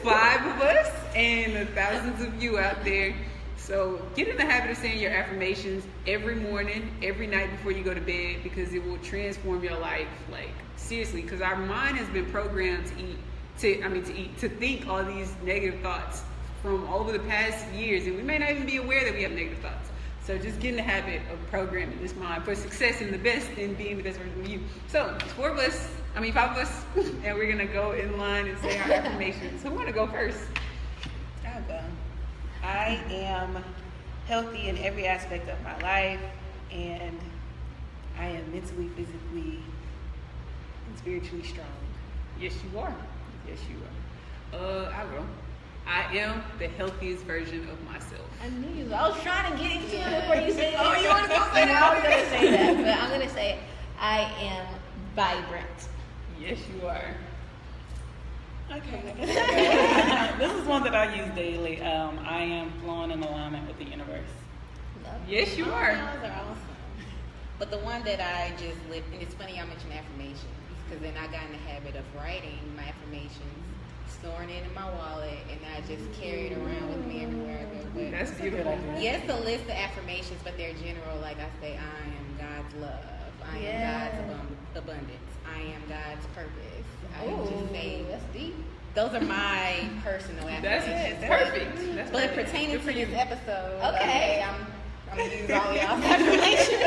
5 of us and the thousands of you out there. So get in the habit of saying your affirmations every morning, every night before you go to bed, because it will transform your life. Like seriously, because our mind has been programmed to think all these negative thoughts from over the past years, and we may not even be aware that we have negative thoughts. So just get in the habit of programming this mind for success and the best in being the best version of you. So it's 5 of us, and we're gonna go in line and say our affirmations. Who wanna go first? I'll go. I am healthy in every aspect of my life, and I am mentally, physically, and spiritually strong. Yes, you are. Yes, you are. I will. I am the healthiest version of myself. I knew you. I was trying to get into it before you said it. Oh, you want to go say that? I was going to say that, but I'm going to say I am vibrant. Yes, you are. Okay. This is one that I use daily. I am flowing in alignment with the universe. Love. Yes, you All are. those are awesome. But the one that I just lived, and it's funny y'all mentioned affirmations, because then I got in the habit of writing my affirmations, storing it in my wallet, and I just carry it around with me everywhere I go. But That's beautiful. yes, a list of affirmations, but they're general. Like I say, I am God's love. I am God's abundance. I am God's purpose. I just say that's deep. those are my personal That's affirmations. perfect. That's But perfect. pertaining Good for to this you. episode, Okay. I'm gonna use all y'all's affirmations.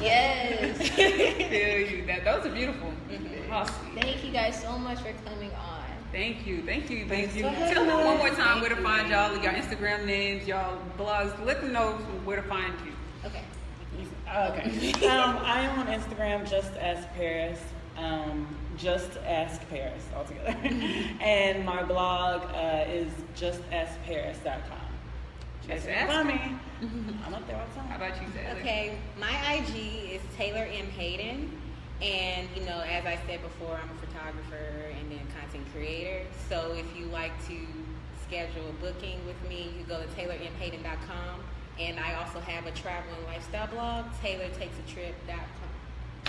Yes. Feel you. Those are beautiful. Awesome. Thank you guys so much for coming on. Thank you. Thanks for Tell having them us. one more time where to find y'all, your Instagram names, y'all blogs. Let them know where to find you. Okay. Okay. I am on Instagram, just ask Paris. Just ask Paris altogether. And my blog is justaskparis.com. Just Find ask. me. I'm up there all the How time. about you, Sally? Okay, my IG is Taylor M. Hayden. And, you know, as I said before, I'm a photographer and then content creator. So if you like to schedule a booking with me, you go to taylormhayden.com. And I also have a travel and lifestyle blog, taylortakesatrip.com.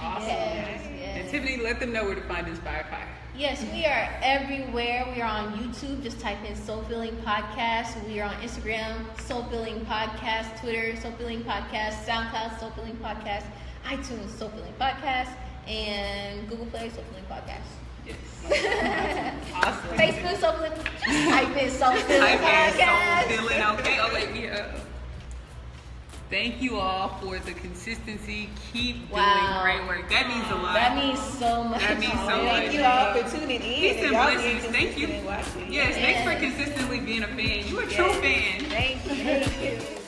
Awesome. Yes, And yes. Tiffany, let them know where to find Inspired Pie. Yes, we are everywhere. We are on YouTube. Just type in Soul Filling Podcast. We are on Instagram, Soul Filling Podcast, Twitter, Soul Filling Podcast, SoundCloud, Soul Filling Podcast, iTunes, Soul Filling Podcast, and Google Play, Soul Filling Podcast. Yes. Awesome. Facebook, Soul Filling. Just type in Soul Filling Type in Podcast. Soul Filling. Okay. Oh wait, thank you all for the consistency. Keep Wow. doing great work. That means a lot. That means so much. That means so Thank much. you all for tuning in. Peace and y'all being blessings. Thank you. consistent and watching. Yes, thanks for consistently being a fan. You're a true fan. Thank you.